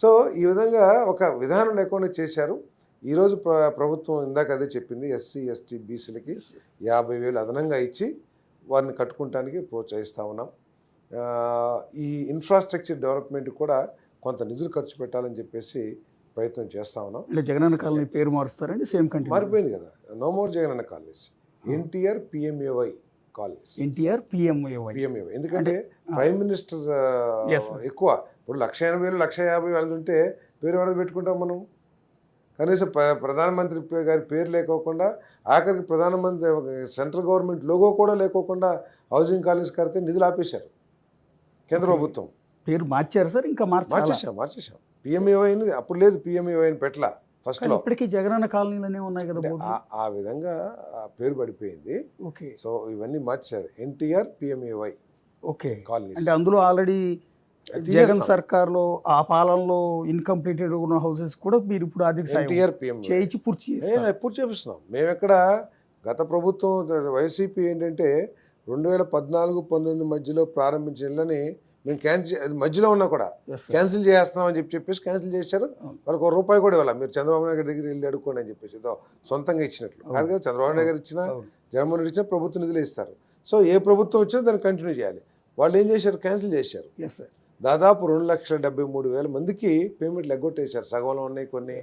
సో ఈ విధంగా ఒక విధానం లేకుండా చేశారు. ఈరోజు ప్రభుత్వం ఇందాక అదే చెప్పింది, ఎస్సీ ఎస్టీ బీసీలకి 50,000 అదనంగా ఇచ్చి వారిని కట్టుకుంటానికి ప్రోత్సహిస్తూ ఉన్నాం. ఈ ఇన్ఫ్రాస్ట్రక్చర్ డెవలప్మెంట్ కూడా కొంత నిధులు ఖర్చు పెట్టాలని చెప్పేసి ప్రయత్నం చేస్తా ఉన్నాం. జగనన్న కాలనీ పేరు మారుస్తారండి? సేమ్ కంటిన్యూ మారిపోయింది కదా, no more Jagananna colonies, NTR PMAY colonies. NTR PMAY. ఎందుకంటే ప్రైమ్ మినిస్టర్ ఎక్కువ, ఇప్పుడు 1,80,000 1,50,000 ఉంటే పేరు ఎవరు పెట్టుకుంటాం మనం? కనీసం ప్రధానమంత్రి గారి పేరు లేకోకుండా, ఆఖరికి ప్రధానమంత్రి సెంట్రల్ గవర్నమెంట్ లోగో కూడా లేకోకుండా హౌసింగ్ కాలనీస్ కడితే నిధులు ఆపేశారు కేంద్ర ప్రభుత్వం. పేరు మార్చారు సార్? ఇంకా మార్చేసాం. పిఎంఏవై అప్పుడు లేదు, పిఎంఏవై అని పెట్టలా ఫస్ట్లో. ఇప్పటికీ జగనన్న కాలనీలనే ఉన్నాయి కదా. ఆ విధంగా పేరు పడిపోయింది. ఓకే. సో ఇవన్నీ మార్చారు, ఎన్టీఆర్ పిఎంఏవై కాలనీ. అంటే అందులో ఆల్రెడీ జగన్ సర్కార్లో ఆ పాలనలో ఇన్కంప్లీటెడ్ ఉన్న హౌసెస్ కూడా మీరు ఇప్పుడు ఆర్థిక ఎన్టీఆర్ పిఎంఏ చేయించి పూర్తి చేపిస్తున్నాం. మేము ఎక్కడ గత ప్రభుత్వం వైసీపీ ఏంటంటే 2014-19 మధ్యలో ప్రారంభించిన ఇళ్ళని మేము క్యాన్సిల్, మధ్యలో ఉన్నా కూడా క్యాన్సిల్ చేస్తామని చెప్పేసి క్యాన్సిల్ చేశారు. వాళ్ళకి ₹1 కూడా ఇవ్వాలి. మీరు చంద్రబాబు నాయుడు దగ్గర వెళ్ళి అడుక్కోండి అని చెప్పేసి ఏదో సొంతంగా ఇచ్చినట్లు కాదు కదా. చంద్రబాబు నాయుడు గారు ఇచ్చినా, జగన్మోహన్ రెడ్డి ఇచ్చినా ప్రభుత్వ నిధులు ఇస్తారు. సో ఏ ప్రభుత్వం వచ్చినా దాన్ని కంటిన్యూ చేయాలి. వాళ్ళు ఏం చేశారు? క్యాన్సిల్ చేశారు. దాదాపు 2,73,000 మందికి పేమెంట్లు ఎగ్గొట్టేశారు. సగంలో ఉన్నాయి, కొన్ని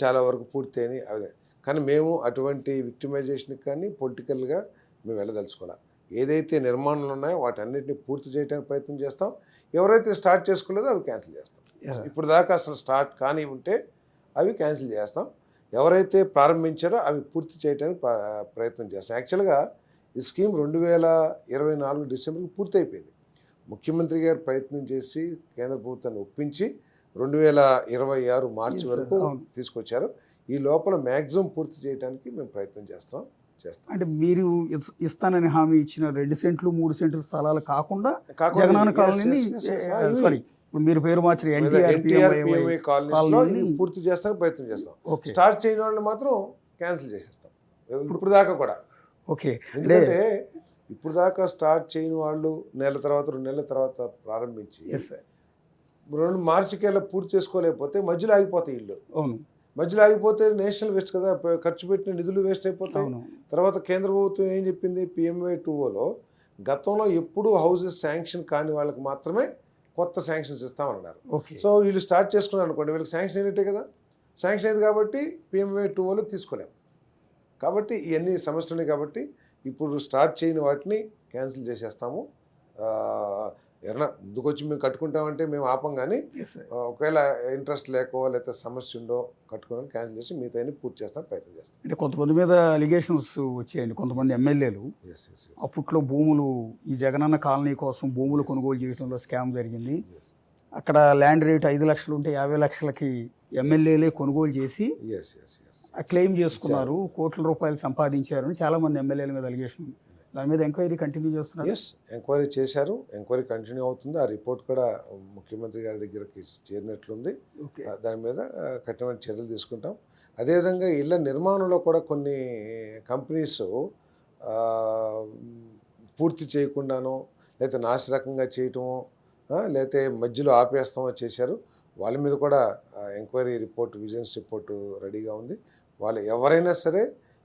చాలా వరకు పూర్తి అని. అదే కానీ మేము అటువంటి విక్టిమైజేషన్కి కానీ పొలిటికల్గా మేము వెళ్ళదలుచుకోవాలి. ఏదైతే నిర్మాణాలు ఉన్నాయో వాటన్నిటిని పూర్తి చేయడానికి ప్రయత్నం చేస్తాం. ఎవరైతే స్టార్ట్ చేసుకోలేదో అవి క్యాన్సిల్ చేస్తాం. ఇప్పుడు దాకా అసలు స్టార్ట్ కానీ ఉంటే అవి క్యాన్సిల్ చేస్తాం. ఎవరైతే ప్రారంభించారో అవి పూర్తి చేయడానికి ప్రయత్నం చేస్తాం. యాక్చువల్గా ఈ స్కీమ్ 2024 డిసెంబర్కి పూర్తి అయిపోయింది. ముఖ్యమంత్రి గారు ప్రయత్నం చేసి కేంద్ర ప్రభుత్వాన్ని ఒప్పించి 2026 మార్చి వరకు తీసుకొచ్చారు. ఈ లోపల మ్యాక్సిమం పూర్తి చేయడానికి మేము ప్రయత్నం చేస్తాం. అంటే మీరు ఇస్తానని హామీ ఇచ్చిన 2 సెంట్లు 3 సెంట్లు స్థలాలు కాకుండా జగనన్న కాలనీని, సారీ మీరు పేరు మార్చిన ఎన్టీఆర్ పిఎంఏ కాలనీలో పూర్తి చేస్తానికి ప్రయత్నం చేస్తాం. స్టార్ట్ చేయని వాళ్ళని మాత్రం క్యాన్సిల్ చేసేస్తాం. ఇప్పుడు దాకా కూడా. ఓకే. ఎందుకంటే ఇప్పుడు దాకా స్టార్ట్ చేయని వాళ్ళు నెల తర్వాత 2 నెలల తర్వాత ప్రారంభించి 2 మార్చికెళ్ళ పూర్తి చేసుకోలేకపోతే మధ్యలో ఆగిపోతాయి ఇల్లు. మధ్యలో ఆగిపోతే నేషనల్ వేస్ట్ కదా, ఖర్చు పెట్టిన నిధులు వేస్ట్ అయిపోతాయి. తర్వాత కేంద్ర ప్రభుత్వం ఏం చెప్పింది? పిఎంఏ 2లో గతంలో ఎప్పుడు హౌసెస్ శాంక్షన్ కాని వాళ్ళకి మాత్రమే కొత్త శాంక్షన్స్ ఇస్తామన్నారు. సో వీళ్ళు స్టార్ట్ చేసుకున్నారు అనుకోండి, వీళ్ళకి శాంక్షన్ అయినట్టే కదా. శాంక్షన్ అయింది కాబట్టి పిఎంఏ 2లో తీసుకోలేము. కాబట్టి ఇవన్నీ సమస్యలు ఉన్నాయి. కాబట్టి ఇప్పుడు స్టార్ట్ చేయని వాటిని క్యాన్సిల్ చేసేస్తాము. ఎవరైనా ముందుకొచ్చి మేము కట్టుకుంటామంటే మేము ఆపం, కానీ ఎస్ సార్. ఒకవేళ ఇంట్రెస్ట్ లేకో లేకపోతే సమస్య ఉందో కట్టుకోవడానికి క్యాన్సిల్ చేసి మిగతా పూర్తి చేస్తాం, ప్రయత్నం చేస్తాం. అంటే కొంతమంది మీద అలిగేషన్స్ వచ్చాయండి. కొంతమంది ఎమ్మెల్యేలు ఎస్ ఎస్ ఎస్ అప్పట్లో భూములు ఈ జగనన్న కాలనీ కోసం భూములు కొనుగోలు చేయడంలో స్కామ్ జరిగింది. ఎస్ అక్కడ ల్యాండ్ రేట్ 5 లక్షలు ఉంటే 50 లక్షలకి ఎమ్మెల్యేలే కొనుగోలు చేసి ఎస్ ఎస్ ఎస్ క్లెయిమ్ చేసుకున్నారు, కోట్ల రూపాయలు సంపాదించారు అని చాలా మంది ఎమ్మెల్యేల మీద అలిగేషన్ ఉంది. దాని మీద ఎంక్వైరీ కంటిన్యూ చేస్తున్నారు. ఎస్ ఎంక్వైరీ చేశారు, ఎంక్వైరీ కంటిన్యూ అవుతుంది. ఆ రిపోర్ట్ కూడా ముఖ్యమంత్రి గారి దగ్గరికి చేరినట్లుంది. ఓకే. దాని మీద కఠినమైన చర్యలు తీసుకుంటాం. అదేవిధంగా ఇళ్ల నిర్మాణంలో కూడా కొన్ని కంపెనీస్ పూర్తి చేయకుండానో లేకపోతే నాసిరకంగా చేయటమో లేకపోతే మధ్యలో ఆపేస్తామో చేశారు. వాళ్ళ మీద కూడా ఎంక్వైరీ రిపోర్ట్, విజిలెన్స్ రిపోర్టు రెడీగా ఉంది. వాళ్ళు ఎవరైనా సరే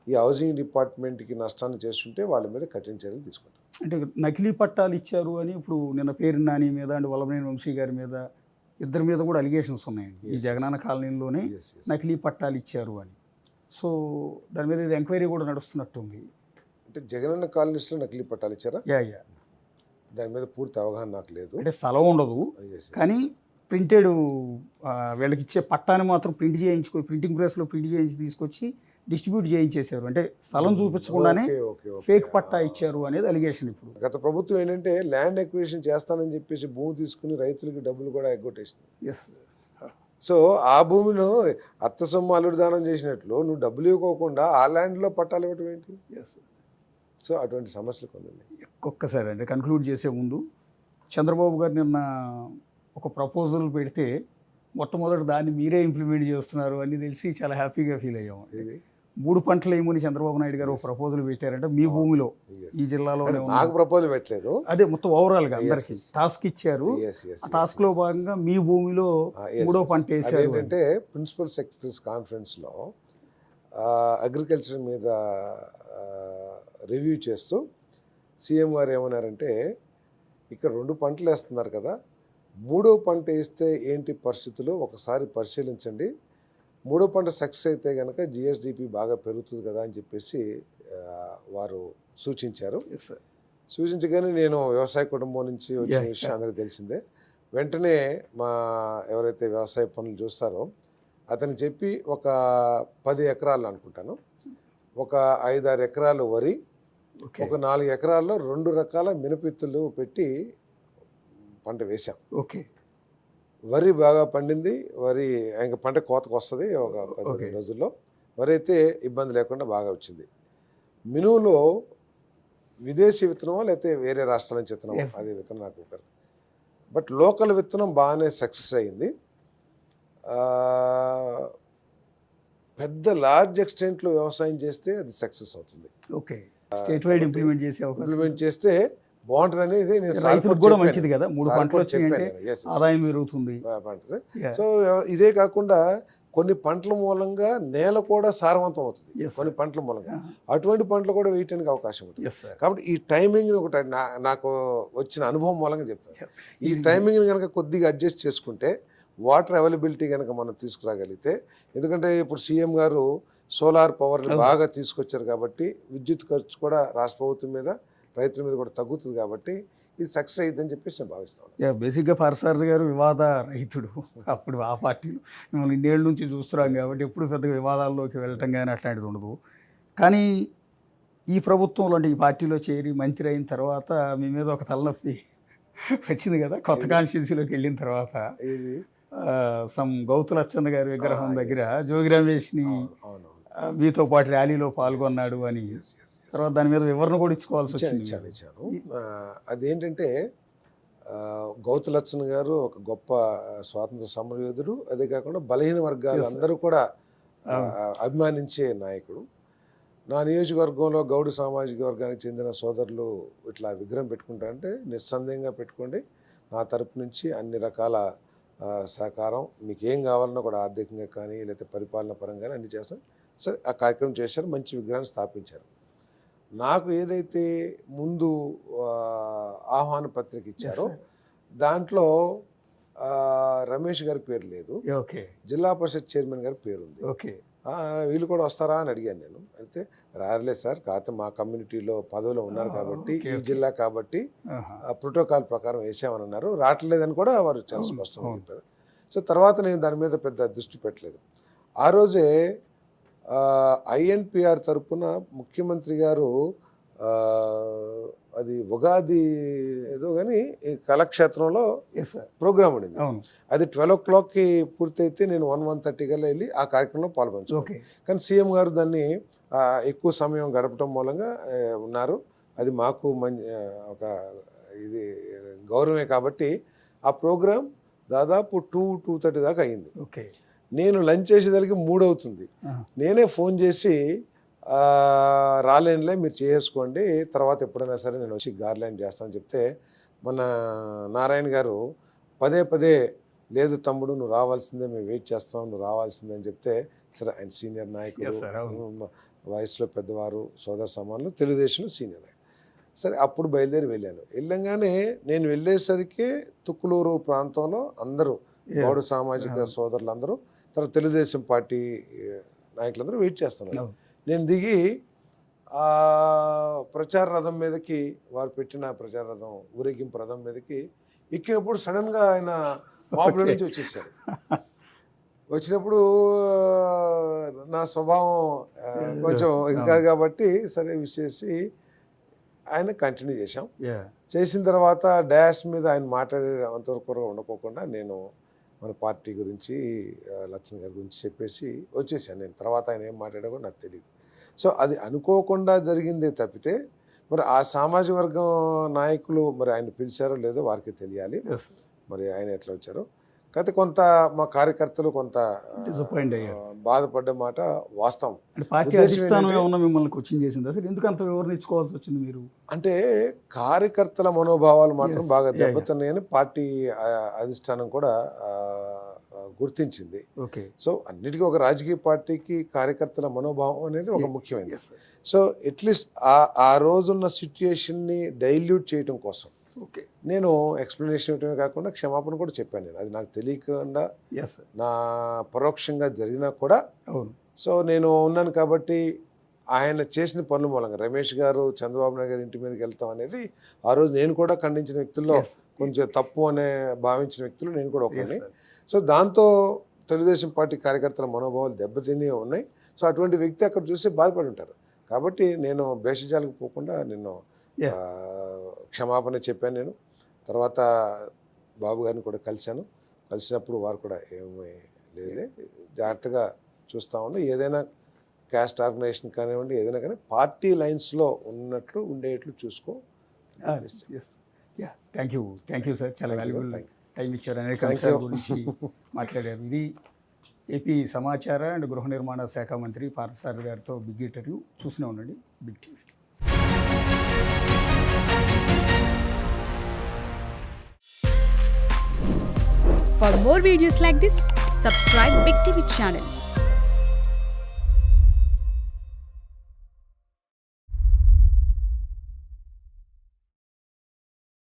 ఈ హౌసింగ్ డిపార్ట్మెంట్కి నష్టాన్ని చేస్తుంటే వాళ్ళ మీద కఠిన చర్యలు తీసుకుంటాం. అంటే నకిలీ పట్టాలు ఇచ్చారు అని ఇప్పుడు నిన్న పేరు నాని మీద అండ్ వల్లభనేని వంశీ గారి మీద ఇద్దరి మీద కూడా అలిగేషన్స్ ఉన్నాయండి. ఈ Yes, జగనన్న కాలనీలోనే Yes, yes. నకిలీ పట్టాలు ఇచ్చారు అని. సో దాని మీద ఇది ఎంక్వైరీ కూడా నడుస్తున్నట్టుంది. అంటే జగనన్న కాలనీస్లో నకిలీ పట్టాలు ఇచ్చారా? యా దాని మీద పూర్తి అవగాహన నాకు లేదు. అంటే స్థలం ఉండదు Yes, yes. కానీ ప్రింటెడ్ వీళ్ళకి ఇచ్చే పట్టాన్ని మాత్రం ప్రింటింగ్ ప్రెస్లో ప్రింట్ చేయించి తీసుకొచ్చి డిస్ట్రిబ్యూట్ చేయించేశారు. అంటే స్థలం చూపించకుండానే Okay, okay, okay. ఫేక్ పట్టా ఇచ్చారు అనేది అలిగేషన్. ఇప్పుడు గత ప్రభుత్వం ఏంటంటే ల్యాండ్ ఎక్విజిషన్ చేస్తానని చెప్పేసి భూమి తీసుకుని రైతులకి డబ్బులు కూడా ఎగ్గొట్టేసింది. ఎస్ సో ఆ భూమిలో అత్త సొమ్ము అల్లుడు దానం చేసినట్లు నువ్వు డబ్బులు ఇవ్వకోకుండా ఆ ల్యాండ్లో పట్టాలు ఇవ్వటం ఏంటి? ఎస్. సో అటువంటి సమస్యలు కొన్ని ఉన్నాయి. ఒక్కసారి అంటే కన్క్లూడ్ చేసే ముందు చంద్రబాబు గారు నిన్న ఒక ప్రపోజల్ పెడితే మొట్టమొదటి దాన్ని మీరే ఇంప్లిమెంట్ చేస్తున్నారు అని తెలిసి చాలా హ్యాపీగా ఫీల్ అయ్యాము. ఇది 3 పంటలు వేయమని చంద్రబాబు నాయుడు గారు ఒక ప్రపోజల్ పెట్టారంటే మీ భూమిలో Yes. ఈ జిల్లాలోనే ఉన్న నాకు ప్రపోజల్ పెట్టలేదు. అదే మొత్తం ఓవరాల్గా అందరికి టాస్క్ ఇచ్చారు. Yes, yes, ఆ yes, టాస్క్ లో yes. భాగంగా మీ భూమిలో Yes, 3వ yes. పంట వేసారు. అదేంటంటే ప్రిన్సిపల్ సెక్రటరీస్ కాన్ఫరెన్స్లో అగ్రికల్చర్ మీద రివ్యూ చేస్తూ సీఎం గారు ఏమన్నారంటే ఇక్కడ 2 పంటలు వేస్తున్నారు కదా, 3వ పంట వేస్తే ఏంటి పరిస్థితులు ఒకసారి పరిశీలించండి, 3వ పంట సక్సెస్ అయితే కనుక జిఎస్డిపి బాగా పెరుగుతుంది కదా అని చెప్పేసి వారు సూచించారు. Yes, sir. సూచించగానే నేను వ్యవసాయ కుటుంబం నుంచి వచ్చిన Yeah, విషయం అందరికీ తెలిసిందే. వెంటనే మా ఎవరైతే వ్యవసాయ పనులు చూస్తారో అతను చెప్పి ఒక 10 ఎకరాలు అనుకుంటాను, ఒక 5-6 ఎకరాలు వరి, Okay. ఒక 4 ఎకరాల్లో 2 రకాల మినపిత్తులు పెట్టి పంట వేశాం. ఓకే. వరి బాగా పండింది. వరి ఇంకా పంట కోతకు వస్తుంది ఒక 15 Okay. రోజుల్లో. వరి అయితే ఇబ్బంది లేకుండా బాగా వచ్చింది. మినువులో విదేశీ విత్తనం లేకపోతే వేరే రాష్ట్రాల నుంచి విత్తనం, Yes. అది విత్తనం నాకు ఒకరు, బట్ లోకల్ విత్తనం బాగానే సక్సెస్ అయింది. పెద్ద లార్జ్ ఎక్స్టెంట్లో వ్యవసాయం చేస్తే అది సక్సెస్ అవుతుంది. ఓకే. స్టేట్ వైడ్ ఇంప్లిమెంట్ చేసే అవకాశం ఇంప్లిమెంట్ చేస్తే బాగుంటుంది అనేది నేను రైతులకు కూడా మంచిది కదా. 3 పంటలు వచ్చినాయంటే ఆదాయం చెప్పాను. పెరుగుతుంది. పంటది. Yeah. సో ఇదే కాకుండా కొన్ని పంటల మూలంగా నేల కూడా సారవంతం అవుతుంది. Yes, sir. కొన్ని పంటల మూలంగా Yeah. అటువంటి పంటలు కూడా వేయటానికి అవకాశం ఉంటుంది. Yes, sir. కాబట్టి ఈ టైమింగ్ ఒకటి నాకు వచ్చిన అనుభవం మూలంగా చెప్తాను. Yes. ఈ టైమింగ్ని కనుక కొద్దిగా అడ్జస్ట్ చేసుకుంటే వాటర్ అవైలబిలిటీ కనుక మనం తీసుకురాగలిగితే, ఎందుకంటే ఇప్పుడు సీఎం గారు సోలార్ పవర్ని అవును. బాగా తీసుకొచ్చారు కాబట్టి విద్యుత్ ఖర్చు కూడా రాష్ట్ర ప్రభుత్వం మీద రైతుల మీద కూడా తగ్గుతుంది కాబట్టి ఇది సక్సెస్ అయ్యిద్దని చెప్పేసి నేను భావిస్తాను. బేసిక్గా పార్సారథి గారు వివాద రహితుడు. అప్పుడు ఆ పార్టీలో మిమ్మల్ని ఇన్నేళ్ళ నుంచి చూస్తున్నాం కాబట్టి ఎప్పుడు పెద్దగా వివాదాల్లోకి వెళ్ళటం కానీ అట్లాంటిది ఉండదు. కానీ ఈ ప్రభుత్వంలో అంటే ఈ పార్టీలో చేరి మంత్రి అయిన తర్వాత మీ మీద ఒక తలనొప్పి వచ్చింది కదా. కొత్త కాన్స్టిట్యూన్సీలోకి వెళ్ళిన తర్వాత ఇది గౌతు లచ్చన్న గారి విగ్రహం దగ్గర జోగి రమేష్ని అవునవును. మీతో పాటు ర్యాలీలో పాల్గొన్నాడు అని తర్వాత దాని మీద వివరణ కూడా ఇచ్చుకోవాల్సి వచ్చింది. ఇచ్చాను. అదేంటంటే గౌతు లచ్చన్ గారు ఒక గొప్ప స్వాతంత్ర సమరయోధుడు. అదే కాకుండా బలహీన వర్గాలు అందరూ కూడా అభిమానించే నాయకుడు. నా నియోజకవర్గంలో గౌడు సామాజిక వర్గానికి చెందిన సోదరులు ఇట్లా విగ్రహం పెట్టుకుంటారంటే నిస్సందేహంగా పెట్టుకోండి. నా తరపు నుంచి అన్ని రకాల సహకారం, మీకు ఏం కావాలన్నా కూడా ఆర్థికంగా కానీ లేకపోతే పరిపాలన పరంగా కానీ అన్ని చేస్తాం. సరే ఆ కార్యక్రమం చేశారు, మంచి విగ్రహాన్ని స్థాపించారు. నాకు ఏదైతే ముందు ఆహ్వాన పత్రిక ఇచ్చారో దాంట్లో రమేష్ గారి పేరు లేదు, ఓకే జిల్లా పరిషత్ చైర్మన్ గారి పేరు ఉంది. ఓకే వీళ్ళు కూడా వస్తారా అని అడిగాను నేను. అయితే రారులే సార్, కాకపోతే మా కమ్యూనిటీలో పదవిలో ఉన్నారు కాబట్టి, ఈ జిల్లా కాబట్టి ప్రోటోకాల్ ప్రకారం వేసామని అన్నారు, రావట్లేదని కూడా వారు చాలా స్పష్టంగా చెప్పారు. సో తర్వాత నేను దాని మీద పెద్ద దృష్టి పెట్టలేదు. ఆ రోజే INPR తరపున ముఖ్యమంత్రి గారు అది ఉగాది ఏదో కానీ కళాక్షేత్రంలో ప్రోగ్రామ్ ఉండింది. అది 12 o'clockకి పూర్తయితే నేను 1:30 కల్లా వెళ్ళి ఆ కార్యక్రమంలో పాల్గొంచాను. కానీ సీఎం గారు దాన్ని ఎక్కువ సమయం గడపడం మూలంగా ఉన్నారు. అది మాకు ఒక ఇది గౌరవమే కాబట్టి ఆ ప్రోగ్రాం దాదాపు 2-2:30 దాకా అయింది. నేను లంచ్ చేసేదానికి 3 అవుతుంది. నేనే ఫోన్ చేసి రాలేనులే, మీరు చేసుకోండి, తర్వాత ఎప్పుడైనా సరే నేను వచ్చి గార్లాండ్ చేస్తానని చెప్తే మన నారాయణ గారు పదే లేదు తమ్ముడు నువ్వు రావాల్సిందే, మేము వెయిట్ చేస్తాం, నువ్వు రావాల్సిందే అని చెప్తే, సరే ఆయన సీనియర్ నాయకుడు, వయసులో పెద్దవారు, సోదర సమానులు, తెలుగుదేశంలో సీనియర్ నాయకుడు. సరే అప్పుడు బయలుదేరి వెళ్ళాను. వెళ్ళంగానే నేను వెళ్ళేసరికి తుక్కులూరు ప్రాంతంలో అందరూ గౌడ సామాజిక సోదరులందరూ, తర్వాత తెలుగుదేశం పార్టీ నాయకులందరూ వెయిట్ చేస్తున్నారు. నేను దిగి ప్రచార రథం మీదకి, వారు పెట్టిన ప్రచార రథం ఊరేగింపు రథం మీదకి ఎక్కినప్పుడు సడన్గా ఆయన మాపుల నుంచి వచ్చేసారు. వచ్చినప్పుడు నా స్వభావం కొంచెం ఇది కాదు కాబట్టి సరే విషేసి ఆయన కంటిన్యూ చేశాం. చేసిన తర్వాత డాష్ మీద ఆయన మాట్లాడే అంతవరకు ఉండకోకుండా నేను మన పార్టీ గురించి, లక్ష్మణ్ గారి గురించి చెప్పేసి వచ్చేసాను నేను. తర్వాత ఆయన ఏం మాట్లాడా కూడా నాకు తెలియదు. సో అది అనుకోకుండా జరిగిందే తప్పితే మరి ఆ సామాజిక వర్గం నాయకులు మరి ఆయన పిలిచారో లేదో వారికి తెలియాలి, మరి ఆయన ఎట్లా వచ్చారో. కాకపోతే కొంత మా కార్యకర్తలు కొంత డిసప్పాయింట్ అయ్యారు, బాధపడ్డ మాట వాస్తవం. పార్టీ అధిష్టానం ఏమన్నా మిమ్మల్ని కోచింగ్ చేసింది అసలు, ఎందుకు అంత వివరణ ఇచ్చుకోవాల్సి వచ్చింది మీరు? అంటే కార్యకర్తల మనోభావాలు మాత్రం బాగా దెబ్బతిన్నాయని పార్టీ అధిష్టానం కూడా గుర్తించింది. సో అన్నిటికీ ఒక రాజకీయ పార్టీకి కార్యకర్తల మనోభావం అనేది ఒక ముఖ్యమైనది. సో అట్లీస్ట్ ఆ రోజున్న సిచ్యుయేషన్ని డైల్యూట్ చేయడం కోసం నేను ఎక్స్ప్లెనేషన్ ఇవ్వటమే కాకుండా క్షమాపణ కూడా చెప్పాను. నేను అది నాకు తెలియకుండా నా పరోక్షంగా జరిగినా కూడా, సో నేను ఉన్నాను కాబట్టి ఆయన చేసిన పనుల మూలంగా రమేష్ గారు చంద్రబాబు నాయుడు గారి ఇంటి మీదకి వెళ్తాం అనేది ఆ రోజు నేను కూడా ఖండించిన వ్యక్తుల్లో, కొంచెం తప్పు అనే భావించిన వ్యక్తులు నేను కూడా ఒకరిని. సో దాంతో తెలుగుదేశం పార్టీ కార్యకర్తల మనోభావాలు దెబ్బతిని ఉన్నాయి. సో అటువంటి వ్యక్తి అక్కడ చూసి బాధపడి ఉంటారు. కాబట్టి నేను భేషజాలకు పోకుండా నిన్ను క్షమాపణ చెప్పాను. నేను తర్వాత బాబు గారిని కూడా కలిసినప్పుడు వారు కూడా ఏమీ లేదులే, జాగ్రత్తగా చూస్తూ ఉండి, ఏదైనా క్యాస్ట్ ఆర్గనైజేషన్ కానివ్వండి, ఏదైనా కానీ పార్టీ లైన్స్లో ఉన్నట్లు ఉండేట్లు చూసుకో. థ్యాంక్ యూ సార్, చాలా వాల్యుబుల్ టైం ఇచ్చారు, అనేక అంశాల గురించి మాట్లాడారు. ఇది ఏపీ సమాచార అండ్ గృహ నిర్మాణ శాఖ మంత్రి పార్థసారథి గారితో బిగ్ ఇంటర్వ్యూ. చూస్తూనే ఉండండి big TV. For more videos like this, subscribe Big TV channel.